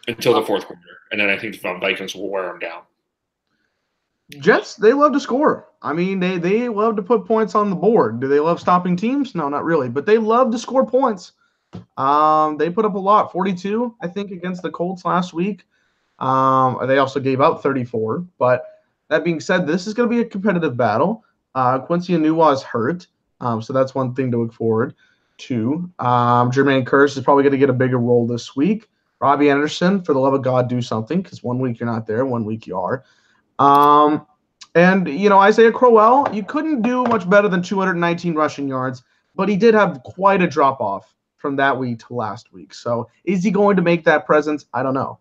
S2: until the fourth quarter. And then I think the Vikings will wear them down.
S3: Jets, they love to score. I mean, they love to put points on the board. Do they love stopping teams? No, not really. But they love to score points. They put up a lot, 42, I think, against the Colts last week. They also gave up 34. But that being said, this is going to be a competitive battle. Quincy Enunwa is hurt, so that's one thing to look forward to. Jermaine Kearse is probably going to get a bigger role this week. Robbie Anderson, for the love of God, do something, because 1 week you're not there, 1 week you are. And, you know, Isaiah Crowell, you couldn't do much better than 219 rushing yards, but he did have quite a drop-off from that week to last week. So is he going to make that presence? I don't know.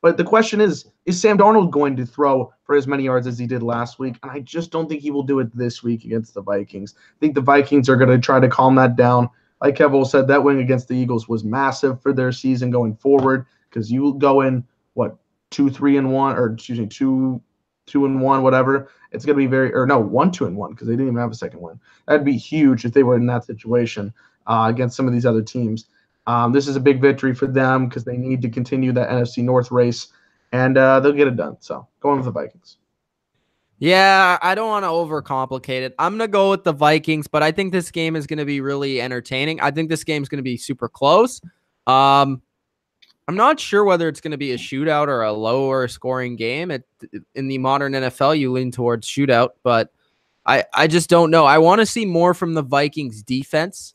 S3: But the question is Sam Darnold going to throw for as many yards as he did last week? And I just don't think he will do it this week against the Vikings. I think the Vikings are going to try to calm that down. Like Kevole said, that win against the Eagles was massive for their season going forward, because you go in, 2-3-1, or excuse me, 2-1, whatever. It's going to be 1-2-1, because they didn't even have a second win. That'd be huge if they were in that situation against some of these other teams. This is a big victory for them because they need to continue that NFC North race, and they'll get it done. So going with the Vikings.
S1: Yeah, I don't want to overcomplicate it. I'm going to go with the Vikings, but I think this game is going to be really entertaining. I think this game is going to be super close. I'm not sure whether it's going to be a shootout or a lower scoring game. In the modern NFL, you lean towards shootout, but I just don't know. I want to see more from the Vikings defense.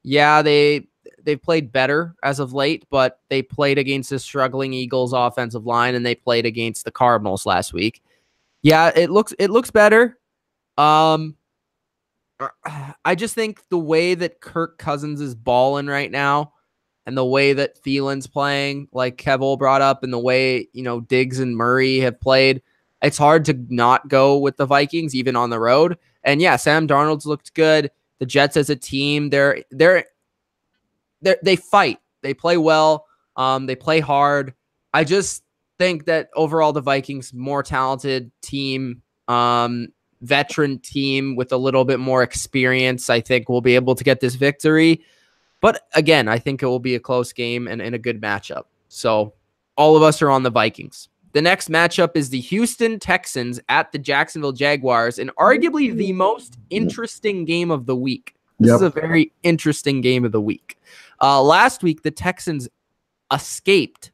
S1: Yeah, they've played better as of late, but they played against the struggling Eagles offensive line, and they played against the Cardinals last week. Yeah, it looks better. I just think the way that Kirk Cousins is balling right now, and the way that Thielen's playing, like Kevole brought up, and the way, Diggs and Murray have played, it's hard to not go with the Vikings, even on the road. And yeah, Sam Darnold's looked good. The Jets as a team, they fight. They play well. They play hard. I just think that overall the Vikings, more talented team, veteran team with a little bit more experience, I think will be able to get this victory. But again, I think it will be a close game and a good matchup. So all of us are on the Vikings. The next matchup is the Houston Texans at the Jacksonville Jaguars, and arguably the most interesting game of the week. This is a very interesting game of the week. Last week, the Texans escaped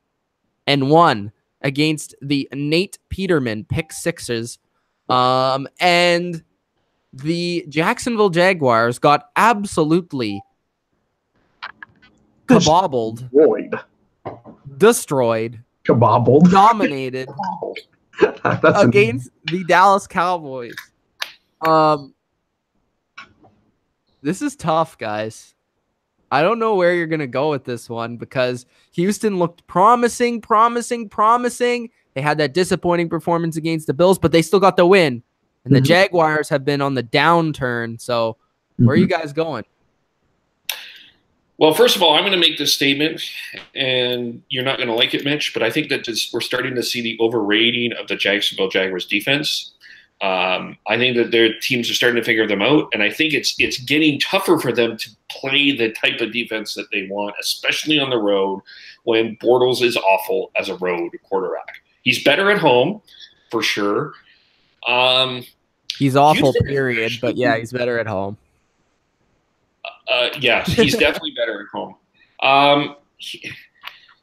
S1: and won against the Nate Peterman pick sixes. And the Jacksonville Jaguars got absolutely destroyed, dominated against the Dallas Cowboys. This is tough, guys. I don't know where you're going to go with this one because Houston looked promising. They had that disappointing performance against the Bills, but they still got the win. And the Jaguars have been on the downturn. So where are you guys going?
S2: Well, first of all, I'm going to make this statement, and you're not going to like it, Mitch, but I think that we're starting to see the overrating of the Jacksonville Jaguars defense. I think that their teams are starting to figure them out, and I think it's getting tougher for them to play the type of defense that they want, especially on the road when Bortles is awful as a road quarterback. He's better at home, for sure.
S1: He's awful, period, but yeah, he's better at home.
S2: Yes, he's definitely better at home.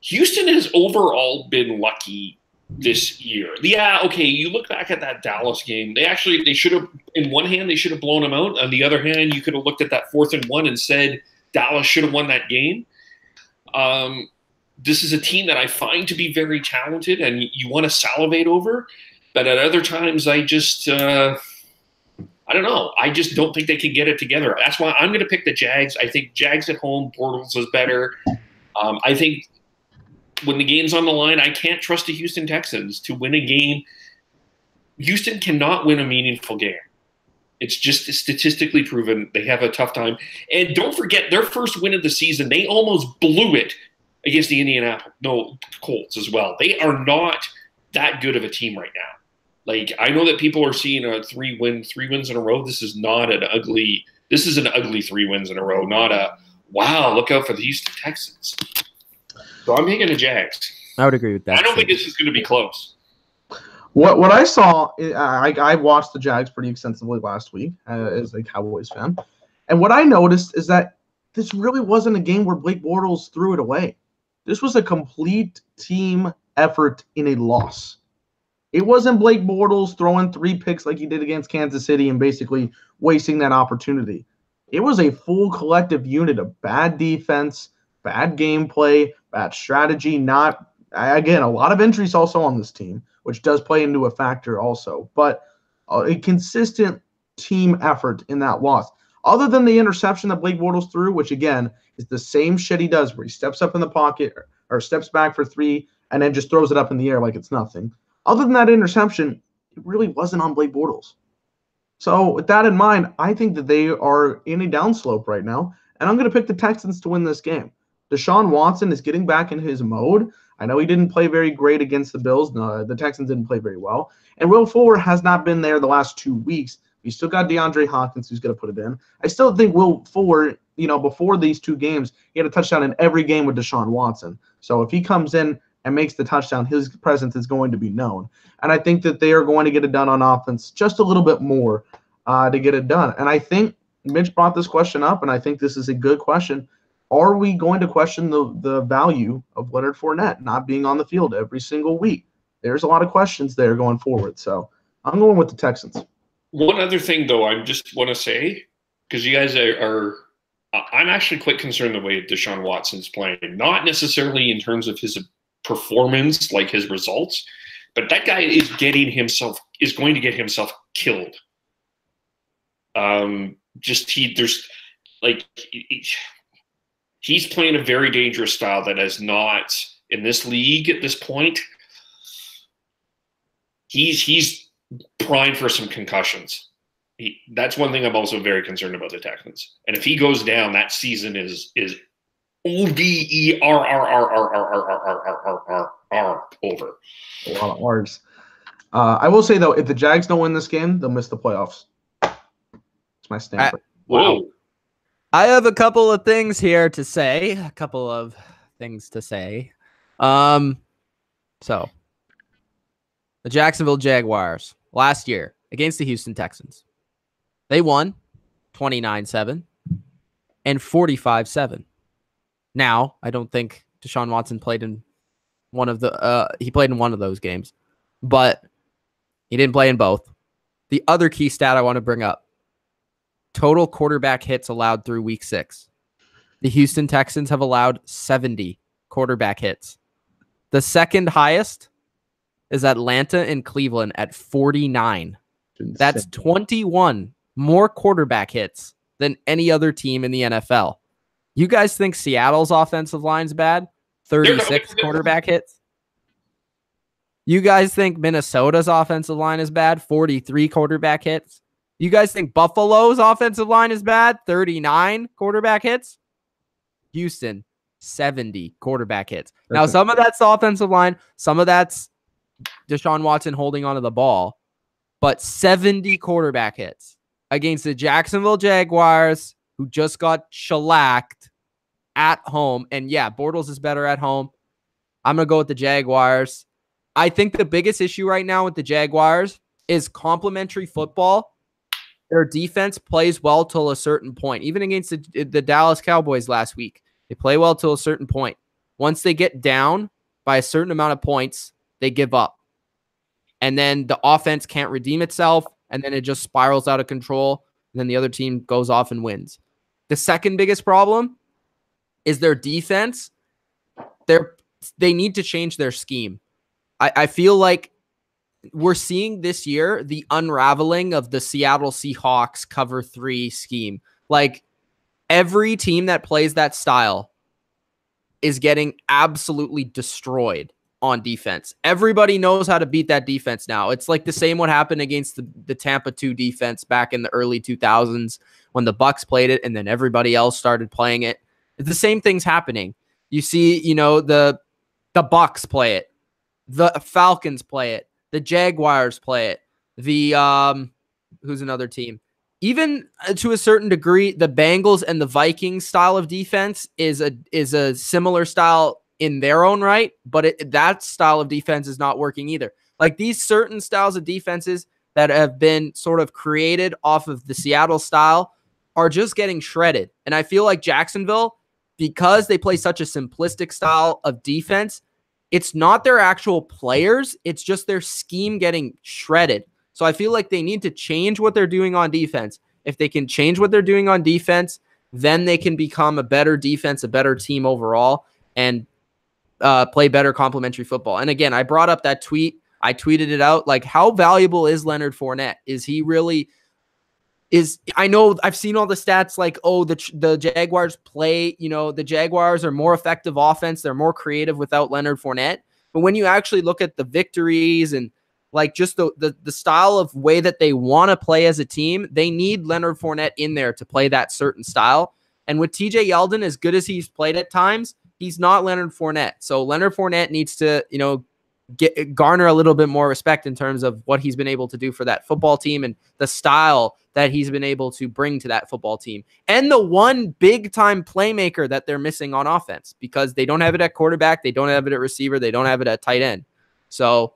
S2: Houston has overall been lucky this year. Yeah, okay, you look back at that Dallas game. They should have, in one hand, they should have blown them out. On the other hand, you could have looked at that 4th and 1 and said Dallas should have won that game. This is a team that I find to be very talented and you want to salivate over. But at other times, I just I don't know. I just don't think they can get it together. That's why I'm going to pick the Jags. I think Jags at home, Bortles is better. I think when the game's on the line, I can't trust the Houston Texans to win a game. Houston cannot win a meaningful game. It's just statistically proven they have a tough time. And don't forget, their first win of the season, they almost blew it against the Colts as well. They are not that good of a team right now. Like, I know that people are seeing a 3 wins in a row. This is an ugly 3 wins in a row, not a, wow, look out for the Houston Texans. So I'm taking the Jags.
S1: I would agree with that.
S2: I don't think this is going to be close.
S3: What I saw, I watched the Jags pretty extensively last week as a Cowboys fan. And what I noticed is that this really wasn't a game where Blake Bortles threw it away. This was a complete team effort in a loss. It wasn't Blake Bortles throwing 3 picks like he did against Kansas City and basically wasting that opportunity. It was a full collective unit of bad defense, bad gameplay, bad strategy. Again, a lot of injuries also on this team, which does play into a factor also. But a consistent team effort in that loss. Other than the interception that Blake Bortles threw, which again is the same shit he does where he steps up in the pocket or steps back for 3 and then just throws it up in the air like it's nothing. Other than that interception, it really wasn't on Blake Bortles. So with that in mind, I think that they are in a downslope right now, and I'm going to pick the Texans to win this game. Deshaun Watson is getting back in his mode. I know he didn't play very great against the Bills. No, the Texans didn't play very well. And Will Fuller has not been there the last 2 weeks. We still got DeAndre Hopkins who's going to put it in. I still think Will Fuller, before these 2 games, he had a touchdown in every game with Deshaun Watson. So if he comes in and makes the touchdown, his presence is going to be known. And I think that they are going to get it done on offense just a little bit more to get it done. And I think Mitch brought this question up, and I think this is a good question. Are we going to question the value of Leonard Fournette not being on the field every single week? There's a lot of questions there going forward. So I'm going with the Texans.
S2: One other thing, though, I just want to say, because you guys are I'm actually quite concerned the way Deshaun Watson's playing. Not necessarily in terms of his performance, like his results, but that guy is going to get himself killed. He's playing a very dangerous style that is not in this league at this point. He's primed for some concussions. That's one thing I'm also very concerned about the Texans. And if he goes down, that season is OVERRRRRRRRRRRRR over.
S3: A lot of R's. I will say, though, if the Jags don't win this game, they'll miss the playoffs. That's my stand.
S2: Wow.
S1: I have a couple of things here to say. So, the Jacksonville Jaguars last year against the Houston Texans. They won 29-7 and 45-7. Now, I don't think Deshaun Watson played in one of those games, but he didn't play in both. The other key stat I want to bring up: total quarterback hits allowed through week 6. The Houston Texans have allowed 70 quarterback hits. The second highest is Atlanta and Cleveland at 49. That's 21 more quarterback hits than any other team in the NFL. You guys think Seattle's offensive line's bad? 36 quarterback hits. You guys think Minnesota's offensive line is bad? 43 quarterback hits. You guys think Buffalo's offensive line is bad? 39 quarterback hits. Houston, 70 quarterback hits. Now, some of that's the offensive line. Some of that's Deshaun Watson holding onto the ball. But 70 quarterback hits against the Jacksonville Jaguars, who just got shellacked at home. And yeah, Bortles is better at home. I'm going to go with the Jaguars. I think the biggest issue right now with the Jaguars is complementary football. Their defense plays well till a certain point. Even against the Dallas Cowboys last week, they play well till a certain point. Once they get down by a certain amount of points, they give up. And then the offense can't redeem itself, and then it just spirals out of control, and then the other team goes off and wins. The second biggest problem is their defense. They need to change their scheme. I feel like we're seeing this year the unraveling of the Seattle Seahawks cover 3 scheme. Like, every team that plays that style is getting absolutely destroyed on defense. Everybody knows how to beat that defense now. It's like the same what happened against the Tampa 2 defense back in the early 2000s when the Bucs played it and then everybody else started playing it. The same thing's happening. You see, the Bucs play it. The Falcons play it. The Jaguars play it. Who's another team? Even to a certain degree, the Bengals and the Vikings style of defense is a similar style in their own right, but that style of defense is not working either. Like, these certain styles of defenses that have been sort of created off of the Seattle style are just getting shredded. And I feel like Jacksonville, because they play such a simplistic style of defense, it's not their actual players. It's just their scheme getting shredded. So I feel like they need to change what they're doing on defense. If they can change what they're doing on defense, then they can become a better defense, a better team overall, and play better complementary football. And again, I brought up that tweet. I tweeted it out. Like, how valuable is Leonard Fournette? Is he really... I know I've seen all the stats like, oh, the Jaguars play, the Jaguars are more effective offense. They're more creative without Leonard Fournette. But when you actually look at the victories and like just the style of way that they want to play as a team, they need Leonard Fournette in there to play that certain style. And with TJ Yeldon, as good as he's played at times, he's not Leonard Fournette. So Leonard Fournette needs to, garner a little bit more respect in terms of what he's been able to do for that football team and the style that he's been able to bring to that football team. And the one big time playmaker that they're missing on offense, because they don't have it at quarterback. They don't have it at receiver. They don't have it at tight end. So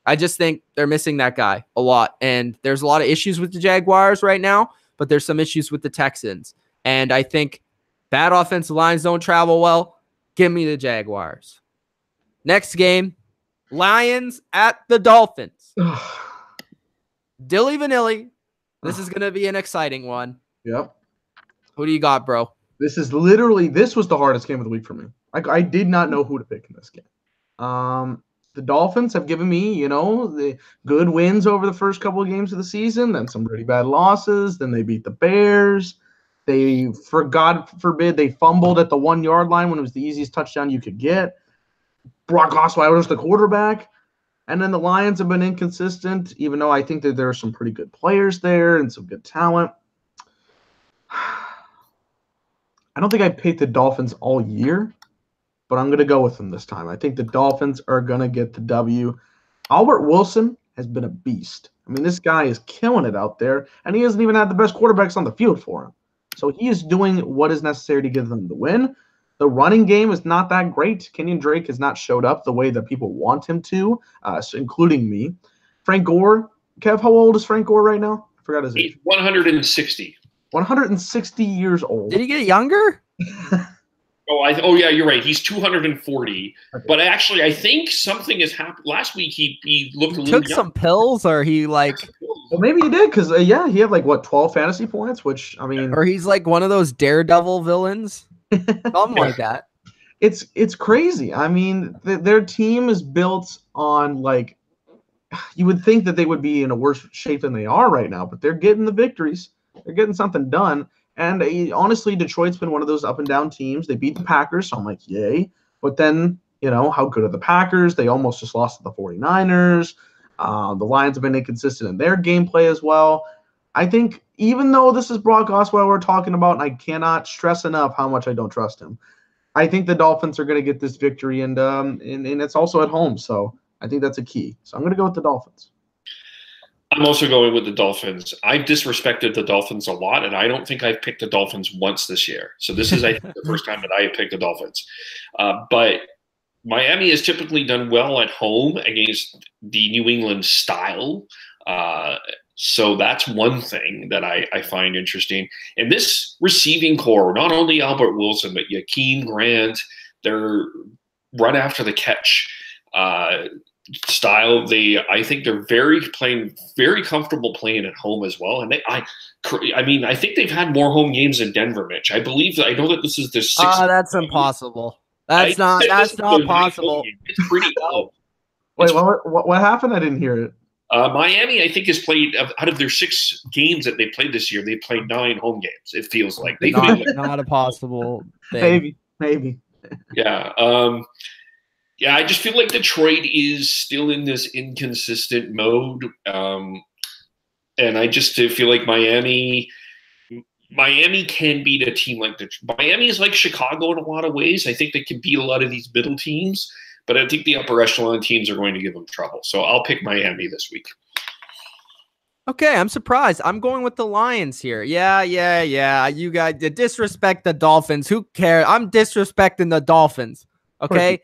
S1: I just think they're missing that guy a lot. And there's a lot of issues with the Jaguars right now, but there's some issues with the Texans. And I think bad offensive lines don't travel well. Give me the Jaguars. Next game, Lions at the Dolphins. Dilly Vanilli This is going to be an exciting one.
S3: Yep.
S1: Who do you got, bro?
S3: This was the hardest game of the week for me. I did not know who to pick in this game. The Dolphins have given me, the good wins over the first couple of games of the season, then some really bad losses. Then they beat the Bears. They, for God forbid, they fumbled at the 1 yard line when it was the easiest touchdown you could get. Brock Osweiler was the quarterback. And then the Lions have been inconsistent, even though I think that there are some pretty good players there and some good talent. I don't think I picked the Dolphins all year, but I'm going to go with them this time. I think the Dolphins are going to get the W. Albert Wilson has been a beast. I mean, this guy is killing it out there, and he hasn't even had the best quarterbacks on the field for him. So he is doing what is necessary to give them the win. The running game is not that great. Kenyon Drake has not showed up the way that people want him to, including me. Frank Gore. Kev, how old is Frank Gore right now? I forgot his age.
S2: 160.
S3: 160 years old.
S1: Did he get younger?
S2: Oh yeah, you're right. He's 240. Okay. But actually, I think something has happened. Last week, he looked a little
S1: took some pills, or he like.
S3: Well, maybe he did because he had 12 fantasy points, which I mean,
S1: or he's like one of those Daredevil villains, something like that.
S3: It's crazy. I mean, their team is built on you would think that they would be in a worse shape than they are right now, but they're getting the victories. They're getting something done. And honestly, Detroit's been one of those up and down teams. They beat the Packers, so I'm like, yay. But then, how good are the Packers? They almost just lost to the 49ers. The Lions have been inconsistent in their gameplay as well. I think even though this is Brock Osweiler we're talking about, and I cannot stress enough how much I don't trust him, I think the Dolphins are going to get this victory, and it's also at home. So I think that's a key. So I'm going to go with the Dolphins.
S2: I'm also going with the Dolphins. I've disrespected the Dolphins a lot, and I don't think I've picked the Dolphins once this year. So this is, I think, the first time that I have picked the Dolphins. But Miami has typically done well at home against the New England style. So that's one thing that I find interesting. And this receiving core, not only Albert Wilson, but Jakeem Grant, they're run after the catch style. I think they're very comfortable playing at home as well. And I think they've had more home games than Denver, Mitch. I know that this is their sixth.
S1: That's impossible. That's not possible.
S2: It's pretty low.
S3: Wait, what happened? I didn't hear it.
S2: Miami, I think, has played out of their 6 games that they played this year. They played 9 home games. It feels like
S1: not a possible thing.
S3: Maybe.
S2: Yeah. Yeah, I just feel like Detroit is still in this inconsistent mode. And I just feel like Miami can beat a team like Detroit. Miami is like Chicago in a lot of ways. I think they can beat a lot of these middle teams, but I think the upper echelon teams are going to give them trouble. So I'll pick Miami this week.
S1: Okay, I'm surprised. I'm going with the Lions here. Yeah. You guys disrespect the Dolphins. Who cares? I'm disrespecting the Dolphins. Okay.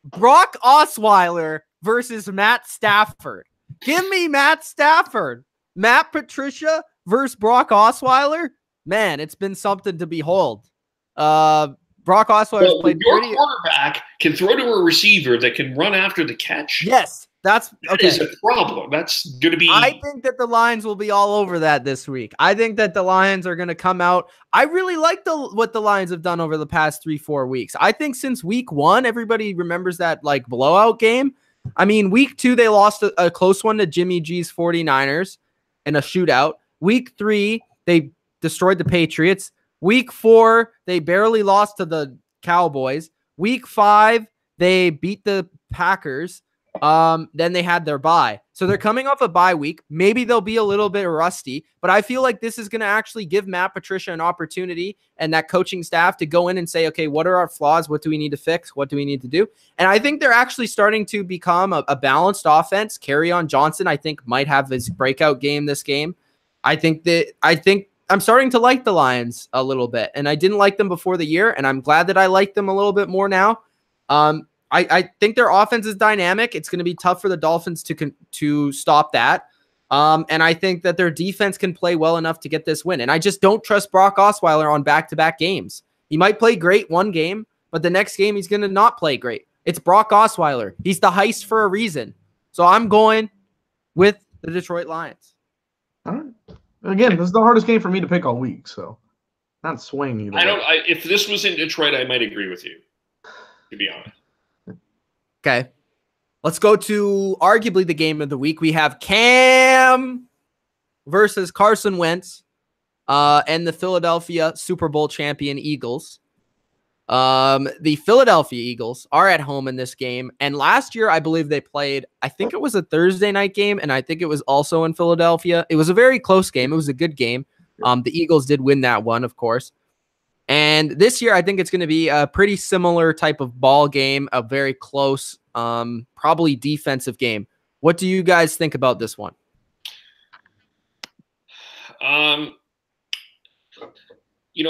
S1: Brock Osweiler versus Matt Stafford. Give me Matt Stafford. Matt Patricia versus Brock Osweiler. Man, it's been something to behold. Brock Osweiler's played
S2: your quarterback can throw to a receiver that can run after the catch.
S1: Yes, that
S2: is a problem. That's going to be.
S1: I think that the Lions will be all over that this week. I think that the Lions are going to come out. I really like what the Lions have done over the past 3-4 weeks. I think since week 1, everybody remembers that blowout game. I mean, week 2, they lost a close one to Jimmy G's 49ers in a shootout. Week 3, they destroyed the Patriots. Week 4, they barely lost to the Cowboys. Week 5, they beat the Packers. Then they had their bye. So they're coming off a bye week. Maybe they'll be a little bit rusty, but I feel like this is going to actually give Matt Patricia an opportunity and that coaching staff to go in and say, okay, what are our flaws? What do we need to fix? What do we need to do? And I think they're actually starting to become a balanced offense. Kerryon Johnson, I think, might have his breakout game this game. I think I'm starting to like the Lions a little bit, and I didn't like them before the year, and I'm glad that I like them a little bit more now. I think their offense is dynamic. It's going to be tough for the Dolphins to stop that. And I think that their defense can play well enough to get this win. And I just don't trust Brock Osweiler on back-to-back games. He might play great one game, but the next game he's going to not play great. It's Brock Osweiler. He's the heist for a reason. So I'm going with the Detroit Lions.
S3: All right. Again, this is the hardest game for me to pick all week, so not swaying either.
S2: If this was in Detroit, I might agree with you, to be honest.
S1: Okay. Let's go to arguably the game of the week. We have Cam versus Carson Wentz and the Philadelphia Super Bowl champion Eagles. The Philadelphia Eagles are at home in this game. And last year, I believe they played, I think it was a Thursday night game, and I think it was also in Philadelphia. It was a very close game. It was a good game. The Eagles did win that one, of course. And this year, I think it's going to be a pretty similar type of ball game, a very close, probably defensive game. What do you guys think about this one?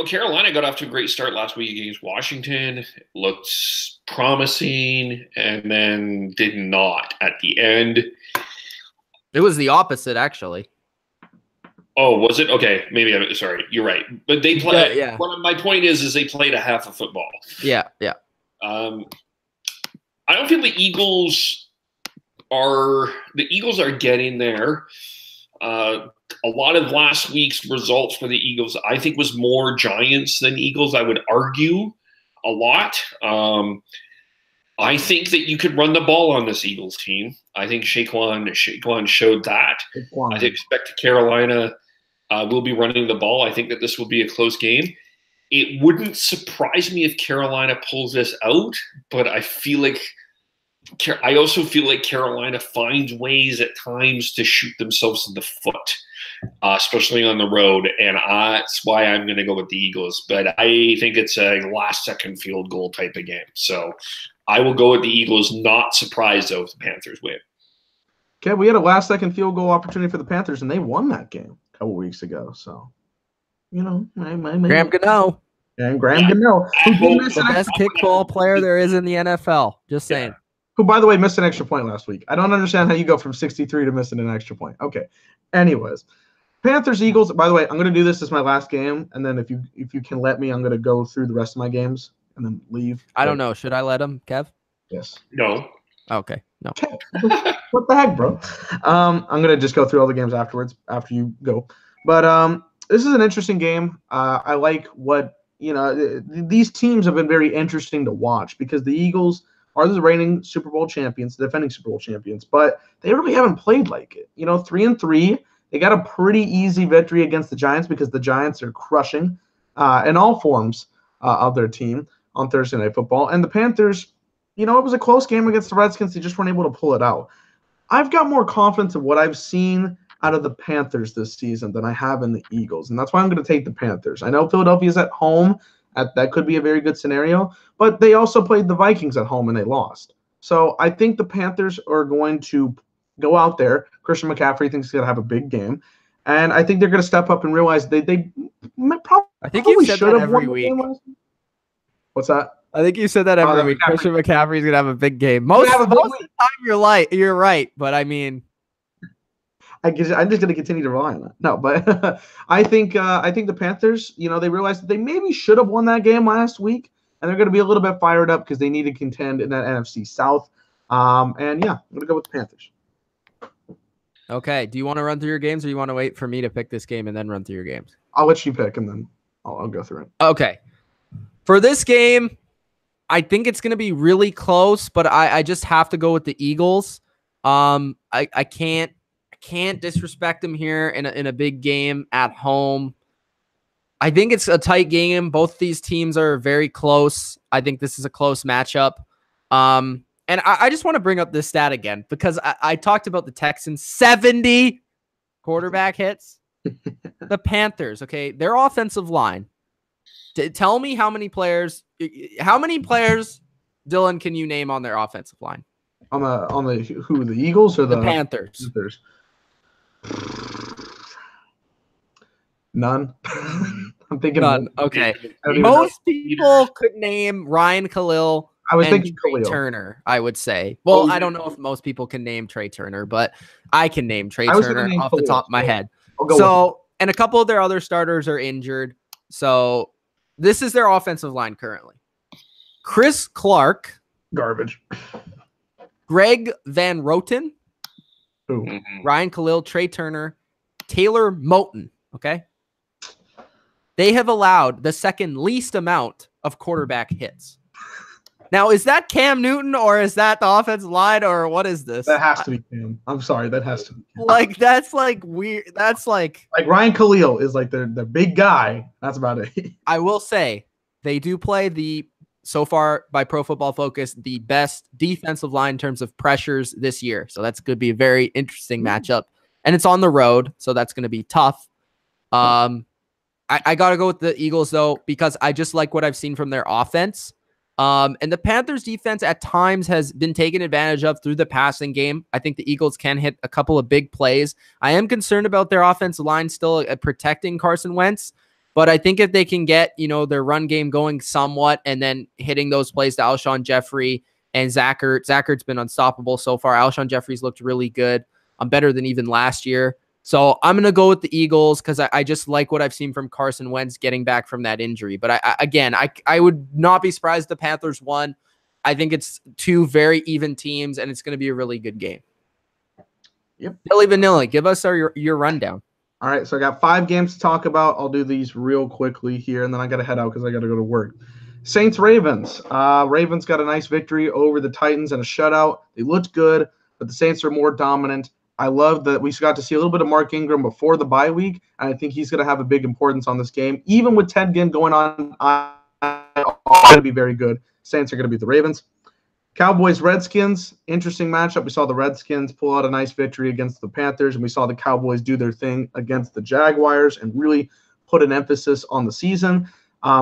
S2: Carolina got off to a great start last week against Washington. It looked promising and then did not at the end.
S1: It was the opposite, actually.
S2: Oh, was it? Okay, maybe. Sorry, you're right. But they played.
S1: Yeah.
S2: My point is they played a half of football.
S1: Yeah.
S2: I don't feel the Eagles are getting there. A lot of last week's results for the Eagles, I think, was more Giants than Eagles. I would argue a lot. I think that you could run the ball on this Eagles team. I think Shaquan showed that. I expect Carolina will be running the ball. I think that this will be a close game. It wouldn't surprise me if Carolina pulls this out, but I also feel like Carolina finds ways at times to shoot themselves in the foot, especially on the road, and that's why I'm going to go with the Eagles. But I think it's a last-second field goal type of game. So I will go with the Eagles, not surprised, though, if the Panthers win.
S3: Okay, we had a last-second field goal opportunity for the Panthers, and they won that game a couple weeks ago. So,
S1: Graham Gano.
S3: And Graham Gano.
S1: The best kickball player there is in the NFL. Just saying.
S3: Yeah. Who, by the way, missed an extra point last week. I don't understand how you go from 63 to missing an extra point. Okay. Anyways, Panthers, Eagles. By the way, I'm going to do this as my last game, and then if you can let me, I'm going to go through the rest of my games and then leave.
S1: I don't know. Should I let him, Kev?
S3: Yes.
S2: No.
S1: Okay. No.
S3: What the heck, bro? I'm going to just go through all the games afterwards after you go. But this is an interesting game. I like what these teams have been very interesting to watch because the Eagles are the reigning Super Bowl champions, the defending Super Bowl champions, but they really haven't played like it. 3-3. They got a pretty easy victory against the Giants because the Giants are crushing in all forms of their team on Thursday Night Football. And the Panthers, it was a close game against the Redskins. They just weren't able to pull it out. I've got more confidence in what I've seen out of the Panthers this season than I have in the Eagles, and that's why I'm going to take the Panthers. I know Philadelphia's at home. That could be a very good scenario, but they also played the Vikings at home and they lost. So I think the Panthers are going to go out there. Christian McCaffrey thinks he's going to have a big game, and I think they're going to step up and realize they probably.
S1: I think you said that every week.
S3: What's that?
S1: I think you said that every week. Christian McCaffrey's going to have a big game. Most of the time you're right, but I mean.
S3: I'm just going to continue to rely on that. No, but I think the Panthers, they realized that they maybe should have won that game last week, and they're going to be a little bit fired up because they need to contend in that NFC South. And yeah, I'm going to go with the Panthers.
S1: Okay. Do you want to run through your games, or you want to wait for me to pick this game and then run through your games?
S3: I'll let you pick, and then I'll go through it.
S1: Okay. For this game, I think it's going to be really close, but I just have to go with the Eagles. I can't disrespect them here in a big game at home. I think it's a tight game. Both these teams are very close. I think this is a close matchup. And I just want to bring up this stat again because I talked about the Texans, 70 quarterback hits. The Panthers, okay, their offensive line. Tell me how many players, Dylan, can you name on their offensive line?
S3: On the Eagles or the
S1: Panthers?
S3: None. I'm thinking
S1: none. Okay. Most people could name Ryan Khalil.
S3: I was thinking
S1: Trey Turner, I would say. Well, I don't know if most people can name Trey Turner, but I can name Trey Turner off the top of my head. So, and a couple of their other starters are injured. So this is their offensive line currently. Chris Clark.
S3: Garbage.
S1: Greg Van Roten.
S3: Who?
S1: Ryan Khalil, Trey Turner, Taylor Moton. Okay. They have allowed the second least amount of quarterback hits. Now, is that Cam Newton or is that the offensive line or what is this?
S3: That has to be Cam. I'm sorry. That has to be Cam.
S1: Like, that's like weird. That's like
S3: Ryan Khalil is like the big guy. That's about it.
S1: I will say they do play so far by Pro Football Focus, the best defensive line in terms of pressures this year. So that's going to be a very interesting matchup. And it's on the road, so that's going to be tough. I got to go with the Eagles, though, because I just like what I've seen from their offense. And the Panthers defense at times has been taken advantage of through the passing game. I think the Eagles can hit a couple of big plays. I am concerned about their offensive line still protecting Carson Wentz, but I think if they can get, their run game going somewhat and then hitting those plays to Alshon Jeffrey and Zach Ertz's been unstoppable so far. Alshon Jeffrey's looked really good. Better than even last year. So I'm going to go with the Eagles because I just like what I've seen from Carson Wentz getting back from that injury. But I would not be surprised if the Panthers won. I think it's two very even teams, and it's going to be a really good game.
S3: Yep.
S1: Billy Vanilla, give us your rundown.
S3: All right, so I got 5 games to talk about. I'll do these real quickly here, and then I got to head out because I got to go to work. Saints-Ravens. Ravens got a nice victory over the Titans and a shutout. They looked good, but the Saints are more dominant. I love that we got to see a little bit of Mark Ingram before the bye week, and I think he's going to have a big importance on this game. Even with Ted Ginn going on, going to be very good. Saints are going to beat the Ravens. Cowboys-Redskins, interesting matchup. We saw the Redskins pull out a nice victory against the Panthers, and we saw the Cowboys do their thing against the Jaguars and really put an emphasis on the season.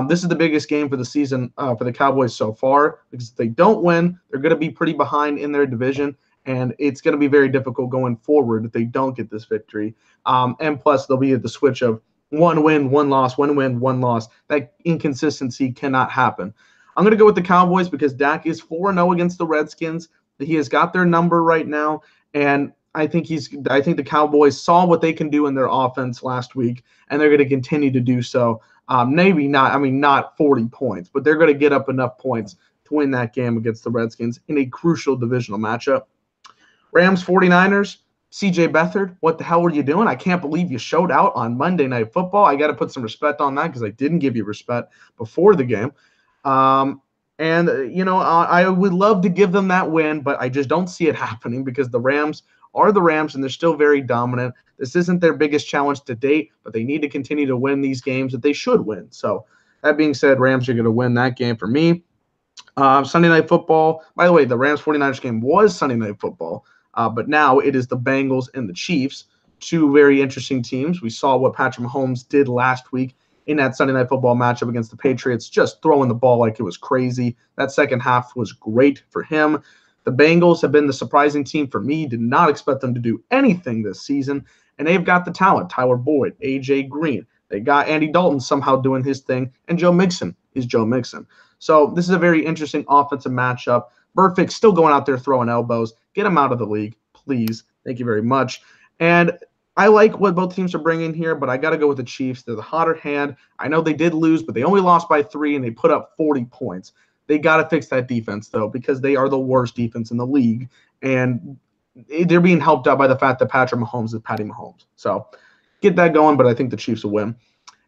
S3: This is the biggest game for the season for the Cowboys so far because if they don't win, they're going to be pretty behind in their division. And it's going to be very difficult going forward if they don't get this victory. And plus, they'll be at the switch of 1 win, 1 loss, 1 win, 1 loss. That inconsistency cannot happen. I'm going to go with the Cowboys because Dak is 4-0 against the Redskins. He has got their number right now. And I think the Cowboys saw what they can do in their offense last week, and they're going to continue to do so. Maybe not 40 points, but they're going to get up enough points to win that game against the Redskins in a crucial divisional matchup. Rams 49ers, CJ Beathard, what the hell were you doing? I can't believe you showed out on Monday Night Football. I got to put some respect on that because I didn't give you respect before the game. I would love to give them that win, but I just don't see it happening because the Rams are the Rams and they're still very dominant. This isn't their biggest challenge to date, but they need to continue to win these games that they should win. So that being said, Rams are going to win that game for me. Sunday Night Football. By the way, the Rams 49ers game was Sunday Night Football. But now it is the Bengals and the Chiefs, 2 very interesting teams. We saw what Patrick Mahomes did last week in that Sunday Night Football matchup against the Patriots, just throwing the ball like it was crazy. That second half was great for him. The Bengals have been the surprising team for me. Did not expect them to do anything this season, and they've got the talent. Tyler Boyd, A.J. Green. They got Andy Dalton somehow doing his thing, and Joe Mixon is Joe Mixon. So this is a very interesting offensive matchup. Burfict's still going out there throwing elbows. Get him out of the league, please. Thank you very much. And I like what both teams are bringing here, but I got to go with the Chiefs. They're the hotter hand. I know they did lose, but they only lost by 3, and they put up 40 points. They got to fix that defense, though, because they are the worst defense in the league, and they're being helped out by the fact that Patrick Mahomes is Patty Mahomes. So get that going, but I think the Chiefs will win.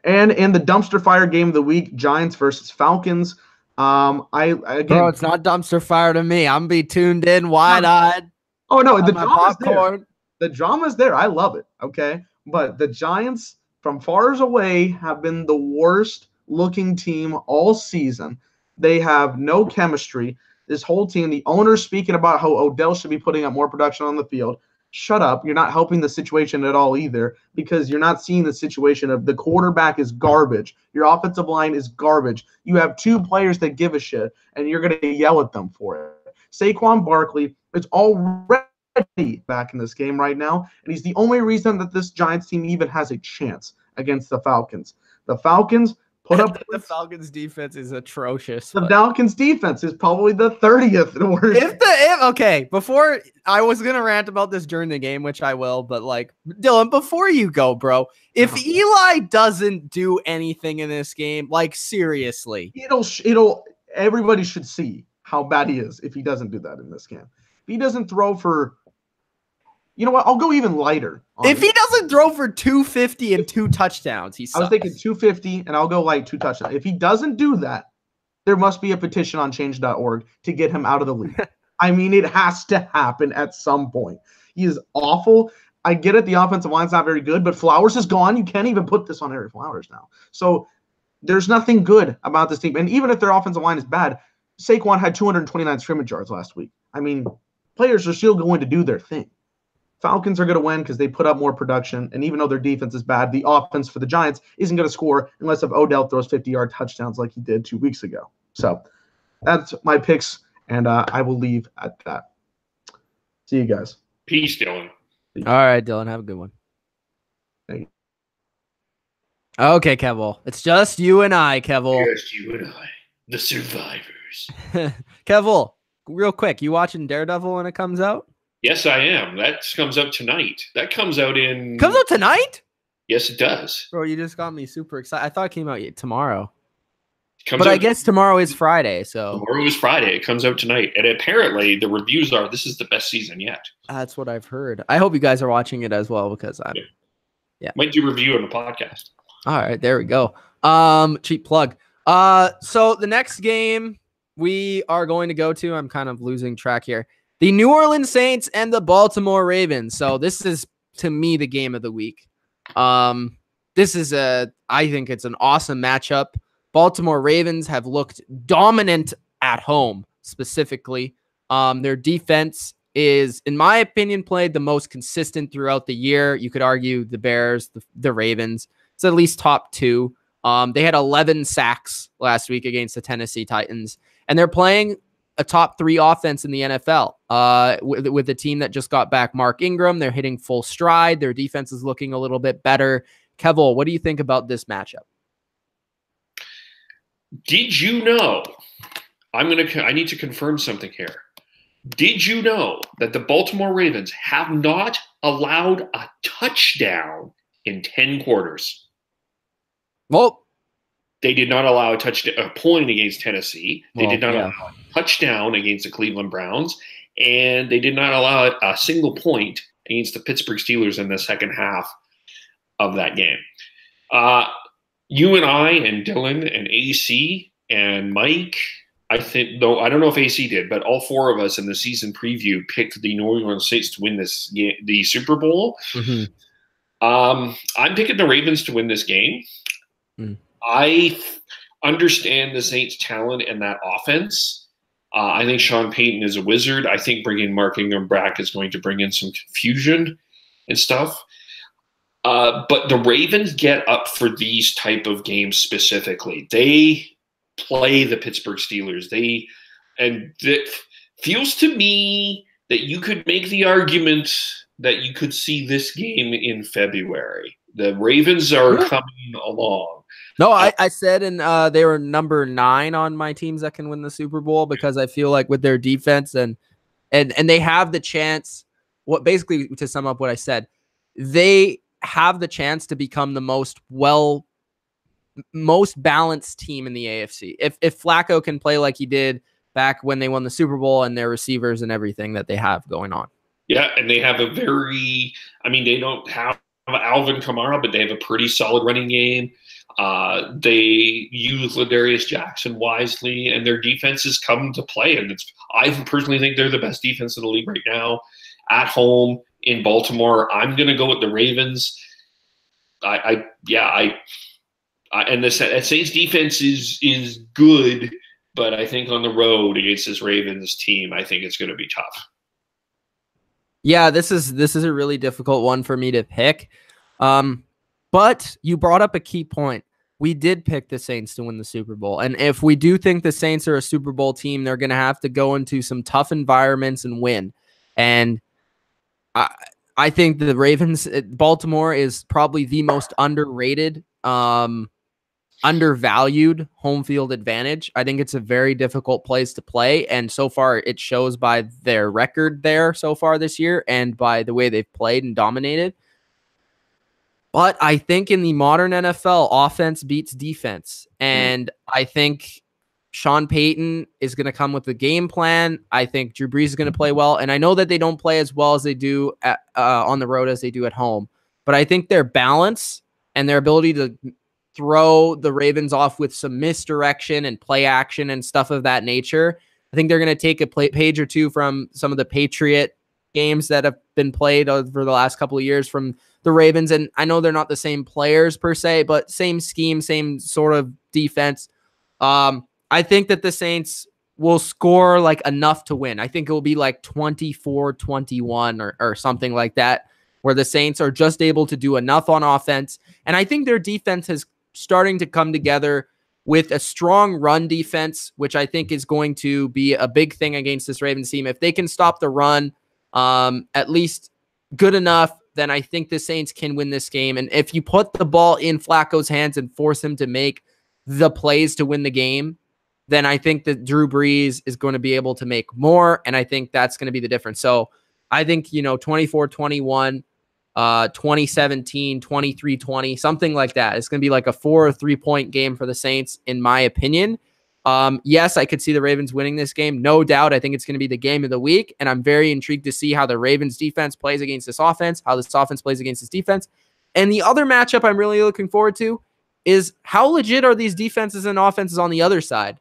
S3: And in the dumpster fire game of the week, Giants versus Falcons.
S1: Bro, it's not dumpster fire to me. I'm be tuned in, wide-eyed.
S3: Oh no, the drama's there. The drama's there. I love it. Okay, but the Giants, from far away, have been the worst-looking team all season. They have no chemistry. This whole team, the owner's speaking about how Odell should be putting up more production on the field. Shut up. You're not helping the situation at all either because you're not seeing the situation of the quarterback is garbage. Your offensive line is garbage. You have 2 players that give a shit, and you're going to yell at them for it. Saquon Barkley is already back in this game right now, and he's the only reason that this Giants team even has a chance against the Falcons. The Falcons put up
S1: the Falcons defense is atrocious.
S3: The Falcons defense is probably the 30th worst.
S1: Okay, before I was gonna rant about this during the game, which I will, but like Dylan, before you go, bro, if Eli doesn't do anything in this game, like seriously,
S3: everybody should see how bad he is if he doesn't do that in this game. If he doesn't throw for You know what? I'll go even lighter.
S1: If he doesn't throw for 250 and 2 touchdowns, he sucks.
S3: I was thinking 250, and I'll go light 2 touchdowns. If he doesn't do that, there must be a petition on change.org to get him out of the league. I mean, it has to happen at some point. He is awful. I get it. The offensive line's not very good, but Flowers is gone. You can't even put this on Ereck Flowers now. So there's nothing good about this team. And even if their offensive line is bad, Saquon had 229 scrimmage yards last week. I mean, players are still going to do their thing. Falcons are going to win because they put up more production. And even though their defense is bad, the offense for the Giants isn't going to score unless if Odell throws 50-yard touchdowns like he did 2 weeks ago. So that's my picks, and I will leave at that. See you guys.
S2: Peace, Dylan.
S1: All right, Dylan. Have a good one.
S3: Thank you.
S1: Okay, Kevole. It's just you and I, Kevole.
S2: Just you and I, the survivors.
S1: Kevole, real quick, you watching Daredevil when it comes out?
S2: Yes, I am. That comes out tonight. That comes out in...
S1: Comes out tonight?
S2: Yes, it does.
S1: Bro, you just got me super excited. I thought it came out tomorrow.
S2: But
S1: I guess tomorrow is Friday, so...
S2: Tomorrow is Friday. It comes out tonight. And apparently, the reviews are, this is the best season yet.
S1: That's what I've heard. I hope you guys are watching it as well, because I'm... Yeah.
S2: Might do a review on the podcast.
S1: All right, there we go. Cheap plug. So the next game we are going to go to, I'm kind of losing track here. The New Orleans Saints and the Baltimore Ravens. So this is, to me, the game of the week. I think it's an awesome matchup. Baltimore Ravens have looked dominant at home, specifically. Their defense is, in my opinion, played the most consistent throughout the year. You could argue the Bears, the Ravens. It's at least top 2. They had 11 sacks last week against the Tennessee Titans, and they're playing a top 3 offense in the NFL with the team that just got back Mark Ingram. They're hitting full stride. Their defense is looking a little bit better. Kevole, what do you think about this matchup?
S2: Did you know? I need to confirm something here. Did you know that the Baltimore Ravens have not allowed a touchdown in 10 quarters?
S1: Well,
S2: they did not allow a point against Tennessee. They did not allow a touchdown against the Cleveland Browns, and they did not allow a single point against the Pittsburgh Steelers in the second half of that game. You and I and Dylan and AC and Mike, I think, though I don't know if AC did, but all 4 of us in the season preview picked the New Orleans Saints to win the Super Bowl.
S1: Mm-hmm.
S2: I'm picking the Ravens to win this game. I understand the Saints' talent and that offense. I think Sean Payton is a wizard. I think bringing Mark Ingram back is going to bring in some confusion and stuff. But the Ravens get up for these type of games specifically. They play the Pittsburgh Steelers. It feels to me that you could make the argument that you could see this game in February. The Ravens are coming along.
S1: No, I said, and they were number 9 on my teams that can win the Super Bowl, because I feel like with their defense and they have the chance. Basically, to sum up what I said, they have the chance to become the most balanced team in the AFC. If Flacco can play like he did back when they won the Super Bowl, and their receivers and everything that they have going on.
S2: Yeah, and they have they don't have Alvin Kamara, but they have a pretty solid running game. They use Ladarius Jackson wisely, and their defense has come to play. And I personally think they're the best defense in the league right now. At home in Baltimore, I'm going to go with the Ravens. And the Saints defense is good, but I think on the road against this Ravens team, I think it's going to be tough.
S1: Yeah, this is a really difficult one for me to pick. But you brought up a key point. We did pick the Saints to win the Super Bowl. And if we do think the Saints are a Super Bowl team, they're going to have to go into some tough environments and win. And I think the Ravens, Baltimore is probably the most underrated, undervalued home field advantage. I think it's a very difficult place to play. And so far, it shows by their record there so far this year and by the way they've played and dominated. But I think in the modern NFL, offense beats defense. And I think Sean Payton is going to come with a game plan. I think Drew Brees is going to play well. And I know that they don't play as well as they do on the road as they do at home. But I think their balance and their ability to throw the Ravens off with some misdirection and play action and stuff of that nature, I think they're going to take a page or two from some of the Patriot games that have been played over the last couple of years from the Ravens. And I know they're not the same players per se, but same scheme, same sort of defense. I think that the Saints will score like enough to win. I think it will be like 24-21 or something like that, where the Saints are just able to do enough on offense. And I think their defense is starting to come together with a strong run defense, which I think is going to be a big thing against this Ravens team. If they can stop the run at least good enough, then I think the Saints can win this game. And if you put the ball in Flacco's hands and force him to make the plays to win the game, then I think that Drew Brees is going to be able to make more, and I think that's going to be the difference. So I think, 24-21, 2017, 23-20, something like that. It's going to be like a 4 or 3 point game for the Saints, in my opinion. Yes, I could see the Ravens winning this game. No doubt. I think it's going to be the game of the week, and I'm very intrigued to see how the Ravens defense plays against this offense, how this offense plays against this defense. And the other matchup I'm really looking forward to is how legit are these defenses and offenses on the other side?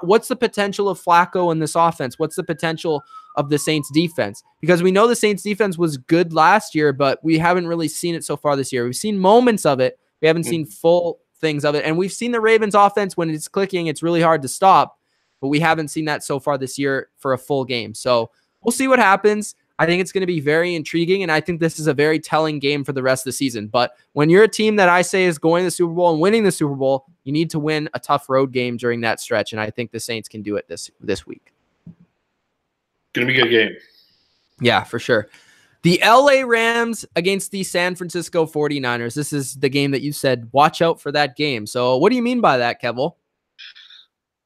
S1: What's the potential of Flacco in this offense? What's the potential of the Saints defense? Because we know the Saints defense was good last year, but we haven't really seen it so far this year. We've seen moments of it. We haven't seen full things of it. And we've seen the Ravens offense, when it's clicking, it's really hard to stop, but we haven't seen that so far this year for a full game. So we'll see what happens. I think it's going to be very intriguing, and I think this is a very telling game for the rest of the season. But when you're a team that I say is going to the Super Bowl and winning the Super Bowl, you need to win a tough road game during that stretch, and I think the Saints can do it this week.
S2: Going to be a good game.
S1: Yeah, for sure. The LA Rams against the San Francisco 49ers. This is the game that you said, watch out for that game. So what do you mean by that, Kevole?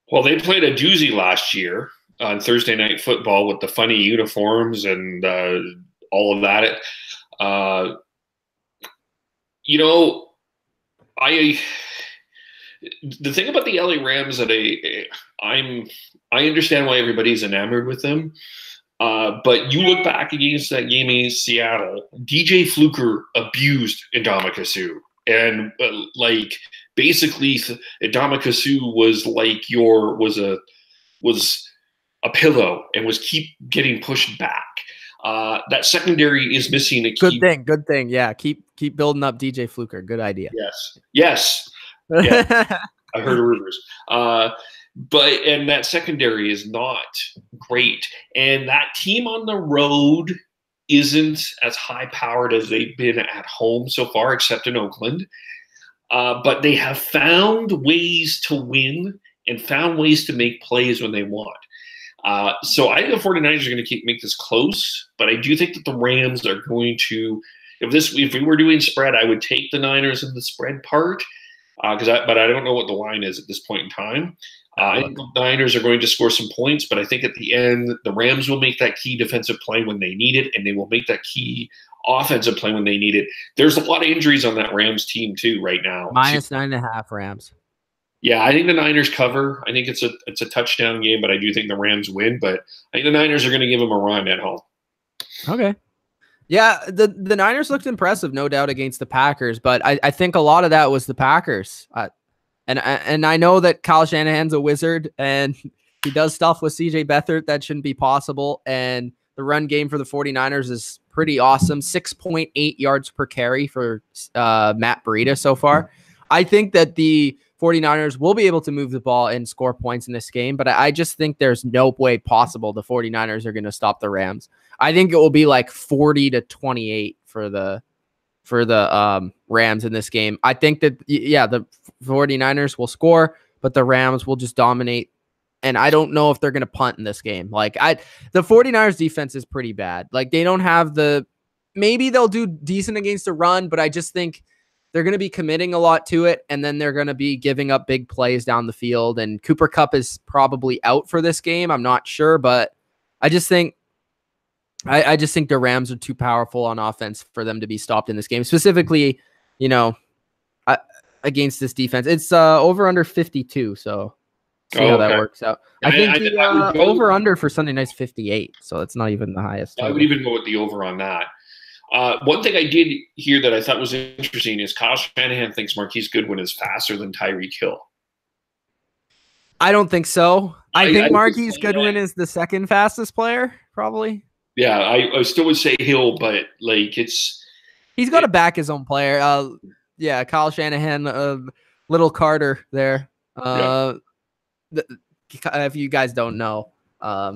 S2: Well, they played a doozy last year on Thursday Night Football with the funny uniforms and all of that. The thing about the LA Rams that I understand why everybody's enamored with them. But you look back against that game in Seattle, DJ Fluker abused Ndamukong Suh. And basically Ndamukong was a pillow and was keep getting pushed back. That secondary is missing a key.
S1: Good thing. Yeah, keep building up DJ Fluker. Good idea.
S2: Yes. Yeah. I heard rumors. And that secondary is not great. And that team on the road isn't as high powered as they've been at home so far, except in Oakland. But they have found ways to win and found ways to make plays when they want. So I think the 49ers are going to make this close, but I do think that the Rams are going to, if we were doing spread, I would take the Niners in the spread part, but I don't know what the line is at this point in time. I think the Niners are going to score some points, but I think at the end, the Rams will make that key defensive play when they need it, and they will make that key offensive play when they need it. There's a lot of injuries on that Rams team too right now.
S1: -9.5 Rams.
S2: Yeah, I think the Niners cover. I think it's a touchdown game, but I do think the Rams win. But I think the Niners are going to give them a run at home.
S1: Okay. Yeah, the Niners looked impressive, no doubt, against the Packers, but I think a lot of that was the Packers. And I know that Kyle Shanahan's a wizard, and he does stuff with CJ Beathard that shouldn't be possible. And the run game for the 49ers is pretty awesome. 6.8 yards per carry for Matt Breida so far. I think that the 49ers will be able to move the ball and score points in this game, but I just think there's no way possible the 49ers are going to stop the Rams. I think it will be like 40-28 for the Rams in this game. I think that, the 49ers will score, but the Rams will just dominate. And I don't know if they're going to punt in this game. The 49ers defense is pretty bad. They don't have maybe they'll do decent against the run, but I just think they're going to be committing a lot to it. And then they're going to be giving up big plays down the field. And Cooper Kupp is probably out for this game. I'm not sure, but I just think the Rams are too powerful on offense for them to be stopped in this game, specifically, against this defense. It's over under 52. So See how that works out. I think the
S2: I
S1: over-under for Sunday night's 58, so it's not even the highest.
S2: I would even go with the over on that. One thing I did hear that I thought was interesting is Kyle Shanahan thinks Marquise Goodwin is faster than Tyreek Hill.
S1: I don't think so. I think Marquise Goodwin is the second fastest player, probably.
S2: Yeah, I still would say Hill, but like
S1: he's got to back his own player. Kyle Shanahan, little Carter there. If you guys don't know,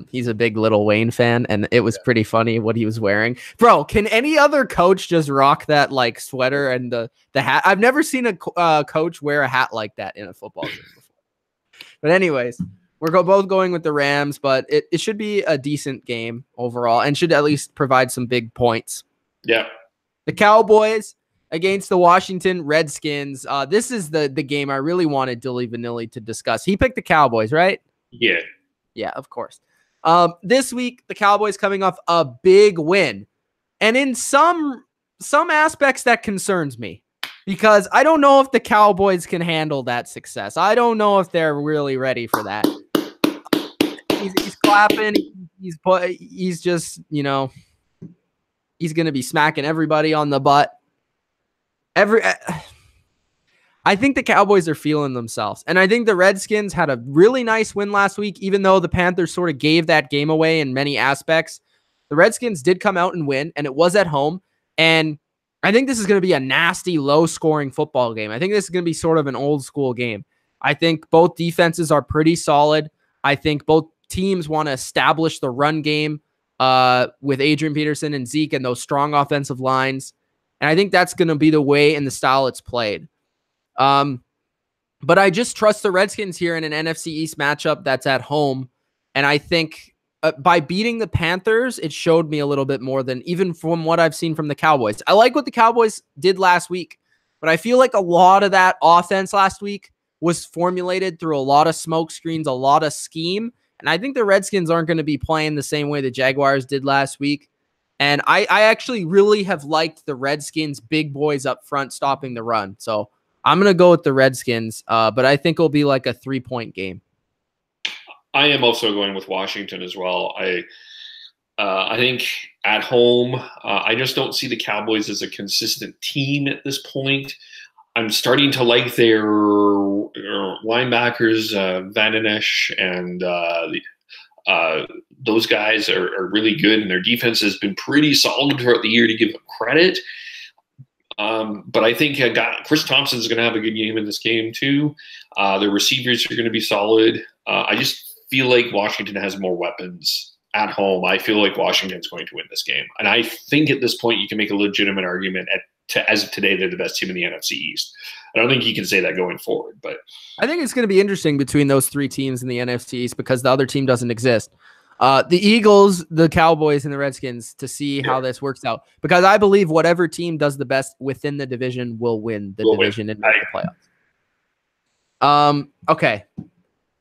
S1: he's a big Lil Wayne fan, and it was pretty funny what he was wearing. Bro, can any other coach just rock that like sweater and the hat? I've never seen a coach wear a hat like that in a football game before. But anyways, we're both going with the Rams, but it should be a decent game overall and should at least provide some big points.
S2: Yeah.
S1: The Cowboys against the Washington Redskins. This is the game I really wanted Dilly Vanilli to discuss. He picked the Cowboys, right?
S2: Yeah.
S1: Yeah, of course. This week, the Cowboys coming off a big win. And in some aspects, that concerns me. Because I don't know if the Cowboys can handle that success. I don't know if they're really ready for that. He's clapping. He's just, he's going to be smacking everybody on the butt. I think the Cowboys are feeling themselves. And I think the Redskins had a really nice win last week, even though the Panthers sort of gave that game away in many aspects. The Redskins did come out and win, and it was at home. And I think this is going to be a nasty, low-scoring football game. I think this is going to be sort of an old-school game. I think both defenses are pretty solid. I think both teams want to establish the run game with Adrian Peterson and Zeke and those strong offensive lines. And I think that's going to be the way and the style it's played. But I just trust the Redskins here in an NFC East matchup that's at home. And I think by beating the Panthers, it showed me a little bit more than even from what I've seen from the Cowboys. I like what the Cowboys did last week, but I feel like a lot of that offense last week was formulated through a lot of smoke screens, a lot of scheme. And I think the Redskins aren't going to be playing the same way the Jaguars did last week. And I actually really have liked the Redskins big boys up front stopping the run. So I'm going to go with the Redskins, but I think it'll be like a 3-point game.
S2: I am also going with Washington as well. I think at home, I just don't see the Cowboys as a consistent team at this point. I'm starting to like their linebackers, Van Den Esch, and those guys are really good, and their defense has been pretty solid throughout the year, to give them credit. But I think Chris Thompson's going to have a good game in this game too. The receivers are going to be solid. I just feel like Washington has more weapons at home. I feel like Washington's going to win this game. And I think at this point you can make a legitimate argument as of today they're the best team in the NFC East. I don't think you can say that going forward. But
S1: I think it's going to be interesting between those three teams in the NFC East because the other team doesn't exist. The Eagles, the Cowboys, and the Redskins to see how this works out. Because I believe whatever team does the best within the division will win the division and make the playoffs. Okay.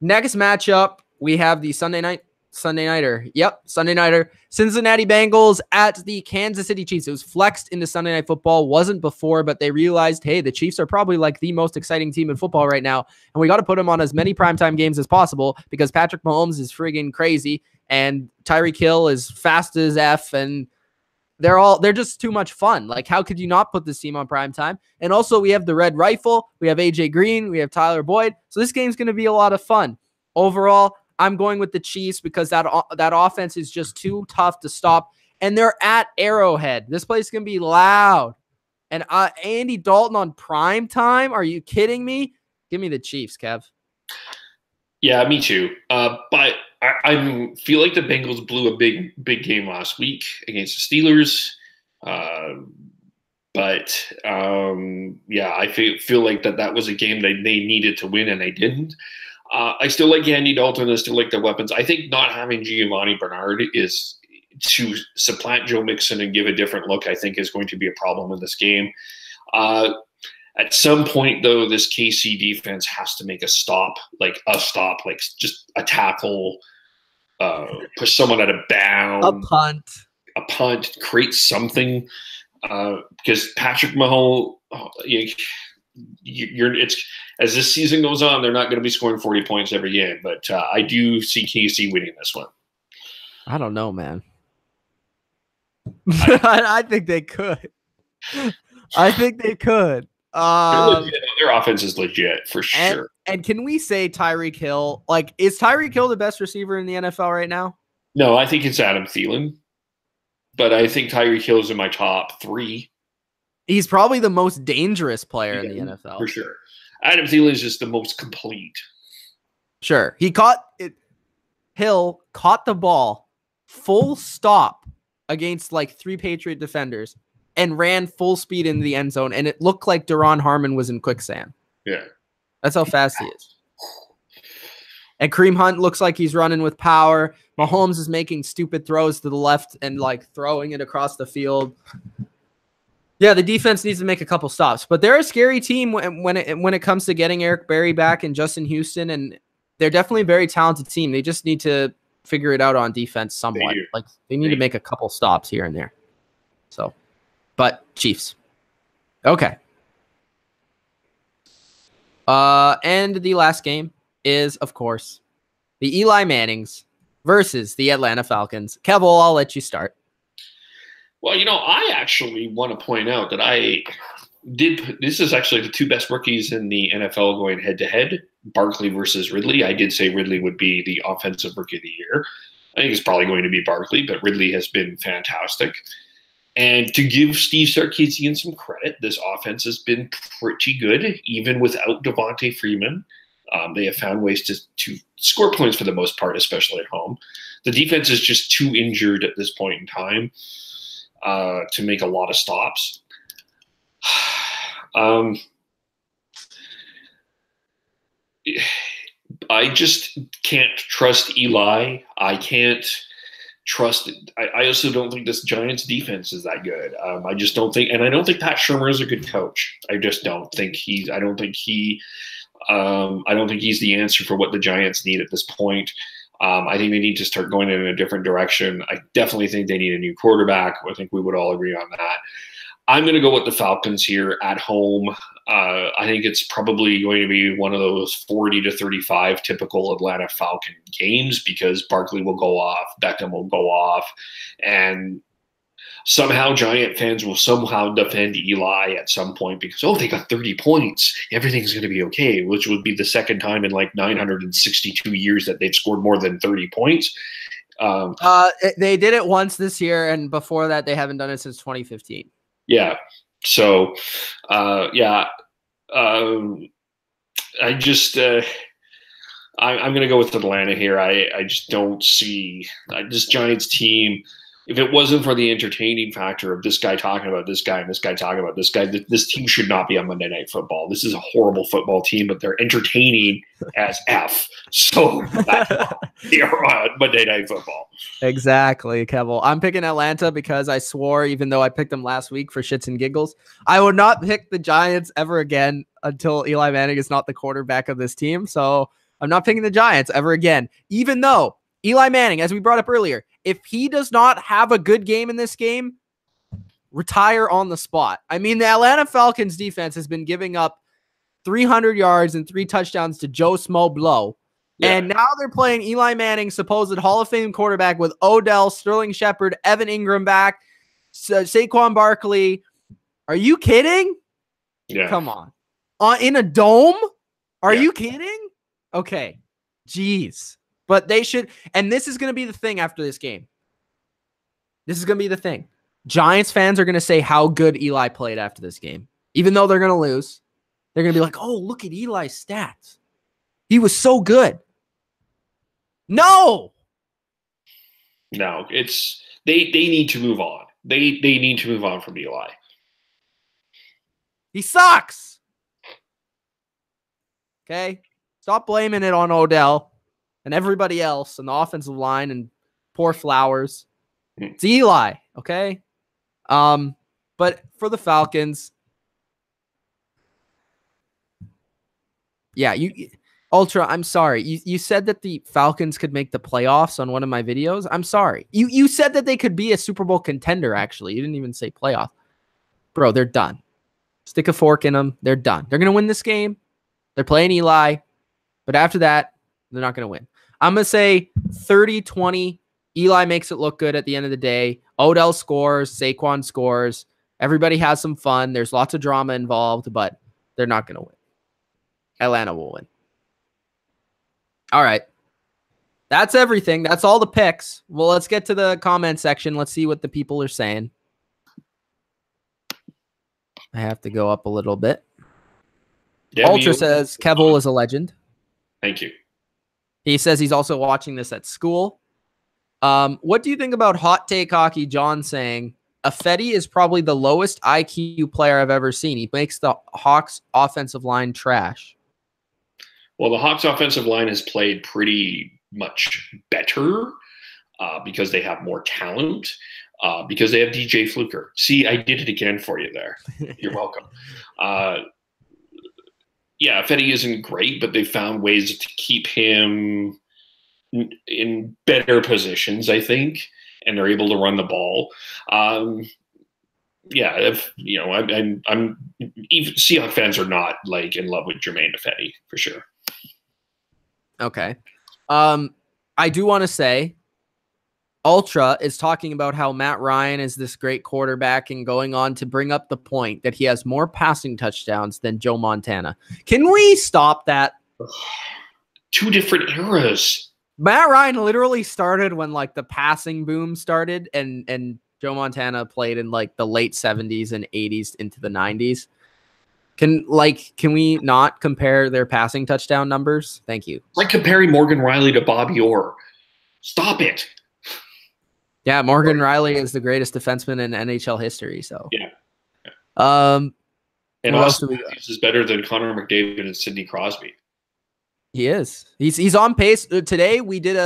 S1: Next matchup, we have the Sunday Nighter. Yep, Sunday Nighter. Cincinnati Bengals at the Kansas City Chiefs. It was flexed into Sunday Night Football. Wasn't before, but they realized, hey, the Chiefs are probably like the most exciting team in football right now, and we got to put them on as many primetime games as possible because Patrick Mahomes is friggin' crazy, and Tyreek Hill is fast as F, and they're just too much fun. Like, how could you not put this team on primetime? And also, we have the Red Rifle. We have AJ Green. We have Tyler Boyd. So this game's going to be a lot of fun. Overall, I'm going with the Chiefs because that offense is just too tough to stop. And they're at Arrowhead. This place is going to be loud. And Andy Dalton on prime time? Are you kidding me? Give me the Chiefs, Kev.
S2: Yeah, me too. But I feel like the Bengals blew a big game last week against the Steelers. But I feel like that was a game that they needed to win and they didn't. I still like Andy Dalton. I still like their weapons. I think not having Giovanni Bernard is to supplant Joe Mixon and give a different look, I think is going to be a problem in this game. At some point, though, this KC defense has to make a stop, like just a tackle, push someone out of bounds. A punt, create something. Because Patrick Mahomes, it's as this season goes on, they're not going to be scoring 40 points every game. But I do see KC winning this one.
S1: I don't know, man. I think they could. I think they could.
S2: Their offense is legit for sure.
S1: And can we say Tyreek Hill? Like, is Tyreek Hill the best receiver in the NFL right now?
S2: No, I think it's Adam Thielen. But I think Tyreek Hill is in my top 3.
S1: He's probably the most dangerous player in the NFL.
S2: For sure. Adam Thielen is just the most complete.
S1: Sure. He caught it. Hill caught the ball full stop against like 3 Patriot defenders and ran full speed into the end zone. And it looked like Duron Harmon was in quicksand.
S2: Yeah.
S1: That's how fast he is. And Kareem Hunt looks like he's running with power. Mahomes is making stupid throws to the left and like throwing it across the field. Yeah, the defense needs to make a couple stops, but they're a scary team when it comes to getting Eric Berry back and Justin Houston, and they're definitely a very talented team. They just need to figure it out on defense somewhat. They need to make a couple stops here and there. So, but Chiefs. Okay. And the last game is, of course, the Eli Mannings versus the Atlanta Falcons. Kevole, I'll let you start.
S2: Well, I actually want to point out that this is actually the 2 best rookies in the NFL going head-to-head, Barkley versus Ridley. I did say Ridley would be the offensive rookie of the year. I think it's probably going to be Barkley, but Ridley has been fantastic. And to give Steve Sarkisian some credit, this offense has been pretty good, even without Devontae Freeman. They have found ways to score points for the most part, especially at home. The defense is just too injured at this point in time to make a lot of stops. I just can't trust Eli. I can't trust. I also don't think this Giants defense is that good. I just don't think, and I don't think Pat Shurmur is a good coach. I just don't think he's. I don't think he's the answer for what the Giants need at this point. I think they need to start going in a different direction. I definitely think they need a new quarterback. I think we would all agree on that. I'm going to go with the Falcons here at home. I think it's probably going to be one of those 40-35 typical Atlanta Falcon games because Barkley will go off, Beckham will go off, and somehow Giant fans will somehow defend Eli at some point because, they got 30 points. Everything's going to be okay, which would be the second time in like 962 years that they've scored more than 30 points.
S1: They did it once this year, and before that, they haven't done it since 2015.
S2: Yeah. So, I'm going to go with Atlanta here. I just don't see this Giants team. If it wasn't for the entertaining factor of this guy talking about this guy and this guy talking about this guy, this team should not be on Monday Night Football. This is a horrible football team, but they're entertaining as F. So they're on Monday Night Football.
S1: Exactly, Kevole. I'm picking Atlanta because I swore, even though I picked them last week for shits and giggles, I would not pick the Giants ever again until Eli Manning is not the quarterback of this team. So I'm not picking the Giants ever again, even though Eli Manning, as we brought up earlier, if he does not have a good game in this game, retire on the spot. I mean, the Atlanta Falcons defense has been giving up 300 yards and 3 touchdowns to Joe Smo Blow. Yeah. And now they're playing Eli Manning, supposed Hall of Fame quarterback, with Odell, Sterling Shepard, Evan Ingram back, Saquon Barkley. Are you kidding?
S2: Yeah.
S1: Come on. In a dome? Are you kidding? Okay. Jeez. But they should, and this is going to be the thing after this game. This is going to be the thing. Giants fans are going to say how good Eli played after this game. Even though they're going to lose, they're going to be like, oh, look at Eli's stats. He was so good. No,
S2: it's they need to move on. They need to move on from Eli.
S1: He sucks. Okay? Stop blaming it on Odell and everybody else and the offensive line and poor Flowers. It's Eli, okay? But for the Falcons, Ultra, I'm sorry. You said that the Falcons could make the playoffs on one of my videos. I'm sorry. You said that they could be a Super Bowl contender, actually. You didn't even say playoff. Bro, they're done. Stick a fork in them. They're done. They're going to win this game. They're playing Eli. But after that, they're not going to win. I'm going to say 30-20. Eli makes it look good at the end of the day. Odell scores. Saquon scores. Everybody has some fun. There's lots of drama involved, but they're not going to win. Atlanta will win. All right. That's everything. That's all the picks. Well, let's get to the comment section. Let's see what the people are saying. I have to go up a little bit. Ultra says Kevole is a legend.
S2: Thank you.
S1: He says he's also watching this at school. What do you think about Hot Take Hockey John saying Affetti is probably the lowest IQ player I've ever seen? He makes the Hawks offensive line trash.
S2: Well, the Hawks offensive line has played pretty much better because they have more talent, because they have DJ Fluker. See, I did it again for you there. You're welcome. Yeah, Affetti isn't great, but they found ways to keep him in better positions, I think, and they're able to run the ball. Yeah, if you know, I'm even Seahawks fans are not like in love with Jermaine Affetti for sure.
S1: Okay. I do want to say Ultra is talking about how Matt Ryan is this great quarterback and going on to bring up the point that he has more passing touchdowns than Joe Montana. Can we stop that?
S2: Two different eras.
S1: Matt Ryan literally started when like the passing boom started and Joe Montana played in like the late 70s and 80s into the 90s. Can we not compare their passing touchdown numbers? Thank you.
S2: It's like comparing Morgan Riley to Bobby Orr. Stop it.
S1: Yeah, Morgan Riley is the greatest defenseman in NHL history. So
S2: yeah.
S1: And
S2: Austin Matthews is better than Connor McDavid and Sidney Crosby.
S1: He is. He's on pace. Today we did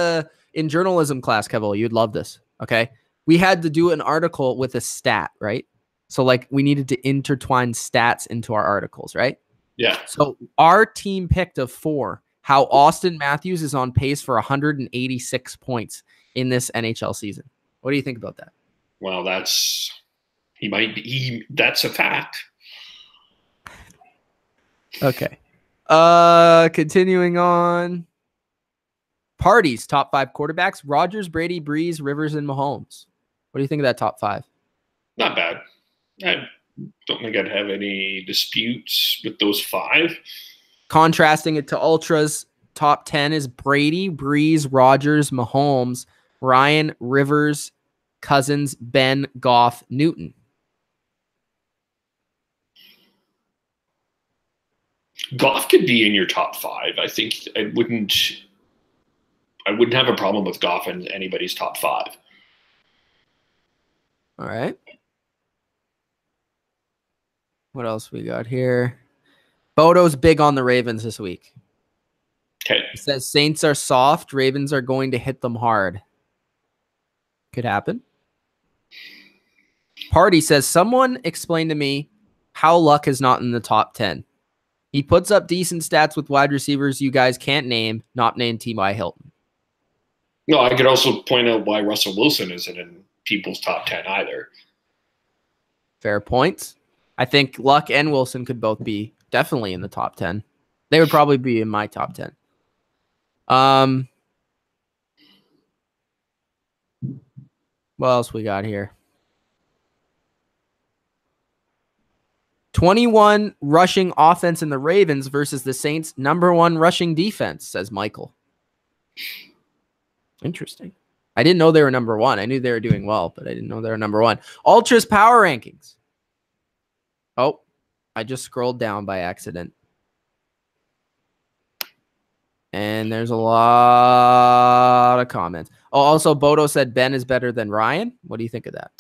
S1: in journalism class, Kevole. You'd love this. Okay, we had to do an article with a stat, right? So like we needed to intertwine stats into our articles, right?
S2: Yeah.
S1: So our team picked a 4 how Austin Matthews is on pace for 186 points in this NHL season. What do you think about that?
S2: Well, that's a fact.
S1: Okay. Continuing on. Parties, top 5 quarterbacks: Rodgers, Brady, Breeze, Rivers, and Mahomes. What do you think of that top 5?
S2: Not bad. I don't think I'd have any disputes with those 5.
S1: Contrasting it to Ultra's top 10 is Brady, Breeze, Rodgers, Mahomes, Ryan, Rivers, Cousins, Ben, Goff, Newton.
S2: Goff could be in your top 5. I think I wouldn't have a problem with Goff in anybody's top 5.
S1: All right. What else we got here? Bodo's big on the Ravens this week.
S2: Okay.
S1: He says Saints are soft. Ravens are going to hit them hard. Could happen. Party says, someone explain to me how Luck is not in the top 10. He puts up decent stats with wide receivers you guys can't name, not named T.Y. Hilton.
S2: No, I could also point out why Russell Wilson isn't in people's top 10 either.
S1: Fair point. I think Luck and Wilson could both be definitely in the top 10. They would probably be in my top 10. What else we got here? 21 rushing offense in the Ravens versus the Saints' #1 rushing defense, says Michael. Interesting. I didn't know they were #1. I knew they were doing well, but I didn't know they were #1. Ultra's power rankings. Oh, I just scrolled down by accident. And there's a lot of comments. Oh, also, Bodo said Ben is better than Ryan. What do you think of that?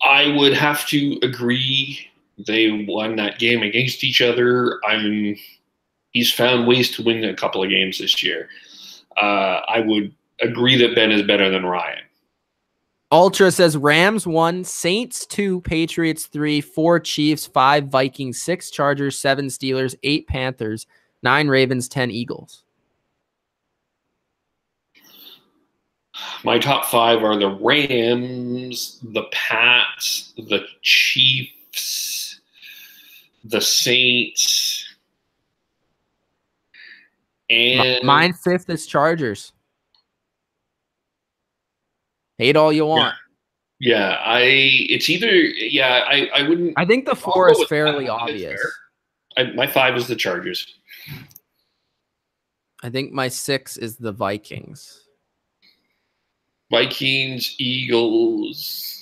S2: I would have to agree. They won that game against each other. He's found ways to win a couple of games this year. I would agree that Ben is better than Ryan.
S1: Ultra says Rams 1, Saints 2, Patriots 3, 4 Chiefs, 5 Vikings, 6 Chargers, 7 Steelers, 8 Panthers, 9 Ravens, 10 Eagles.
S2: My top 5 are the Rams, the Pats, the Chiefs, the Saints, and
S1: mine 5th is Chargers. Hate all you want.
S2: Yeah, it's either I wouldn't.
S1: I think the 4 is fairly obvious.
S2: My 5 is the Chargers.
S1: I think my 6 is the Vikings.
S2: Vikings, Eagles.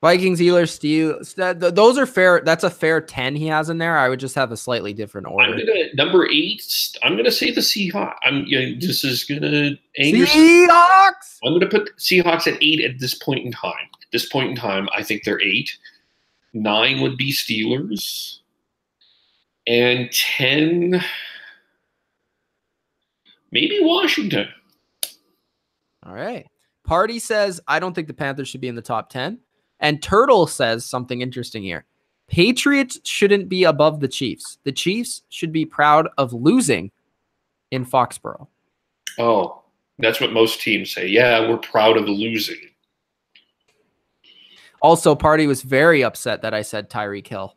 S1: Vikings, Steelers, those are fair. That's a fair 10 he has in there. I would just have a slightly different order.
S2: Number 8. I'm gonna say the Seahawks. This is gonna anger
S1: Seahawks.
S2: I'm gonna put Seahawks at 8 at this point in time. This point in time, I think they're 8. 9 would be Steelers, and 10, maybe Washington.
S1: All right. Party says, I don't think the Panthers should be in the top 10. And Turtle says something interesting here. Patriots shouldn't be above the Chiefs. The Chiefs should be proud of losing in Foxborough.
S2: Oh, that's what most teams say. Yeah, we're proud of losing.
S1: Also, Party was very upset that I said Tyreek Hill,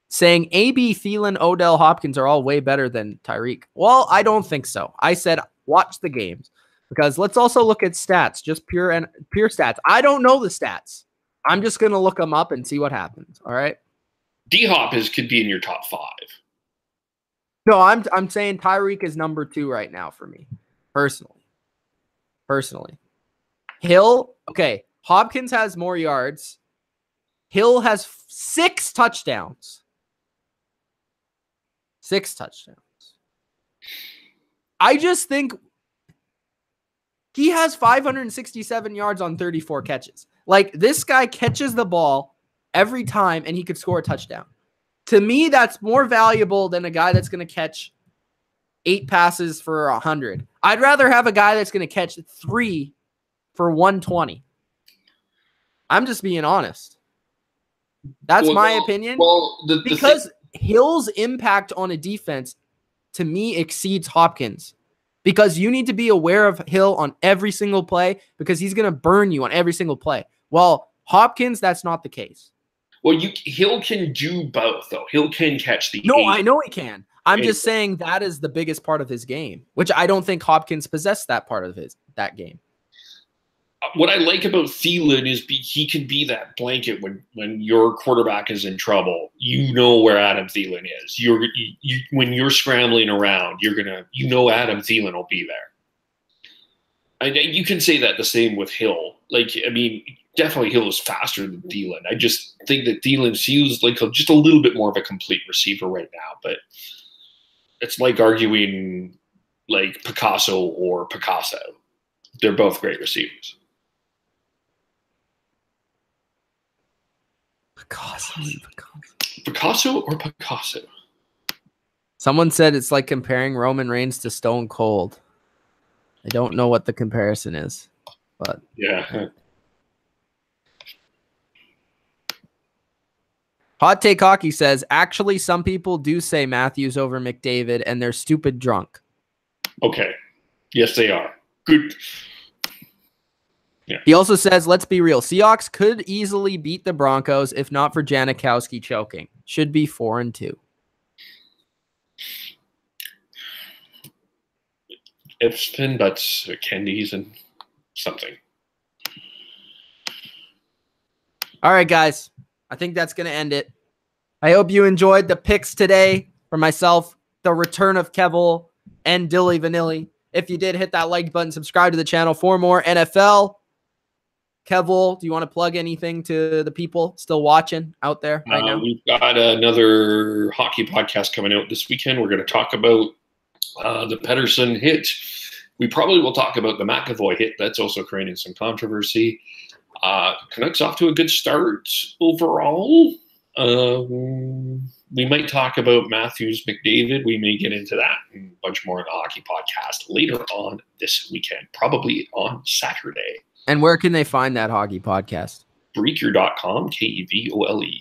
S1: saying AB, Thielen, Odell, Hopkins are all way better than Tyreek. Well, I don't think so. I said watch the games because let's also look at stats, just pure stats. I don't know the stats. I'm just going to look them up and see what happens. All right.
S2: D-Hop could be in your top 5.
S1: No, I'm saying Tyreek is number 2 right now for me, personally. Hill, okay. Hopkins has more yards. Hill has 6 touchdowns. 6 touchdowns. I just think he has 567 yards on 34 catches. Like, this guy catches the ball every time, and he could score a touchdown. To me, that's more valuable than a guy that's going to catch 8 passes for 100. I'd rather have a guy that's going to catch 3 for 120. I'm just being honest. That's my opinion. Because Hill's impact on a defense, to me, exceeds Hopkins. Because you need to be aware of Hill on every single play because he's going to burn you on every single play. Well, Hopkins, that's not the case.
S2: Well, Hill can do both, though. Hill can catch the
S1: 8. I know he can. I'm just saying that is the biggest part of his game, which I don't think Hopkins possessed that part of that game.
S2: What I like about Thielen is he can be that blanket when your quarterback is in trouble. You know where Adam Thielen is. When you're scrambling around, Adam Thielen will be there. You can say that the same with Hill. Definitely Hill is faster than Thielen. I just think that Thielen feels like just a little bit more of a complete receiver right now. But it's like arguing like Picasso or Picasso. They're both great receivers. Picasso or Picasso?
S1: Someone said it's like comparing Roman Reigns to Stone Cold. I don't know what the comparison is, but
S2: yeah.
S1: Hot Take Hockey says, actually, some people do say Matthews over McDavid, and they're stupid drunk.
S2: Okay. Yes, they are. Good. Yeah.
S1: He also says, let's be real. Seahawks could easily beat the Broncos if not for Janikowski choking. Should be 4-2.
S2: Ifs and buts, candies and something.
S1: All right, guys. I think that's going to end it. I hope you enjoyed the picks today for myself, the return of Kevole and Dilly Vanilli. If you did, hit that like button, subscribe to the channel for more NFL. Kevole, do you want to plug anything to the people still watching out there right now?
S2: We've got another hockey podcast coming out this weekend. We're going to talk about the Pedersen hit. We probably will talk about the McAvoy hit. That's also creating some controversy. Canucks off to a good start overall. We might talk about Matthews McDavid. We may get into that and a bunch more in the hockey podcast later on this weekend, probably on Saturday.
S1: And where can they find that hockey podcast?
S2: Breaker.com, Kevole.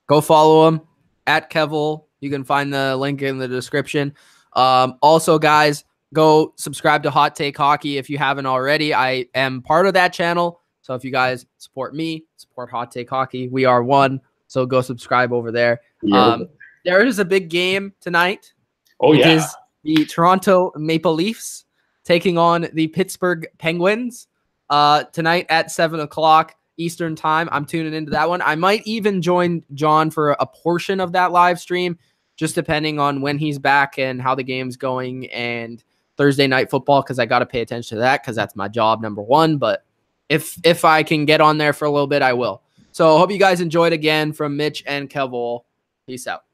S1: Go follow him at Kevole. You can find the link in the description. Also, guys, go subscribe to Hot Take Hockey if you haven't already. I am part of that channel. So if you guys support me, support Hot Take Hockey, we are one. So go subscribe over there. There is a big game tonight.
S2: Oh, yeah.
S1: It is the Toronto Maple Leafs taking on the Pittsburgh Penguins tonight at 7 o'clock Eastern time. I'm tuning into that one. I might even join John for a portion of that live stream, just depending on when he's back and how the game's going and Thursday night football, because I got to pay attention to that because that's my job, number one. But if I can get on there for a little bit, I will. So I hope you guys enjoyed again from Mitch and Kevole. Peace out.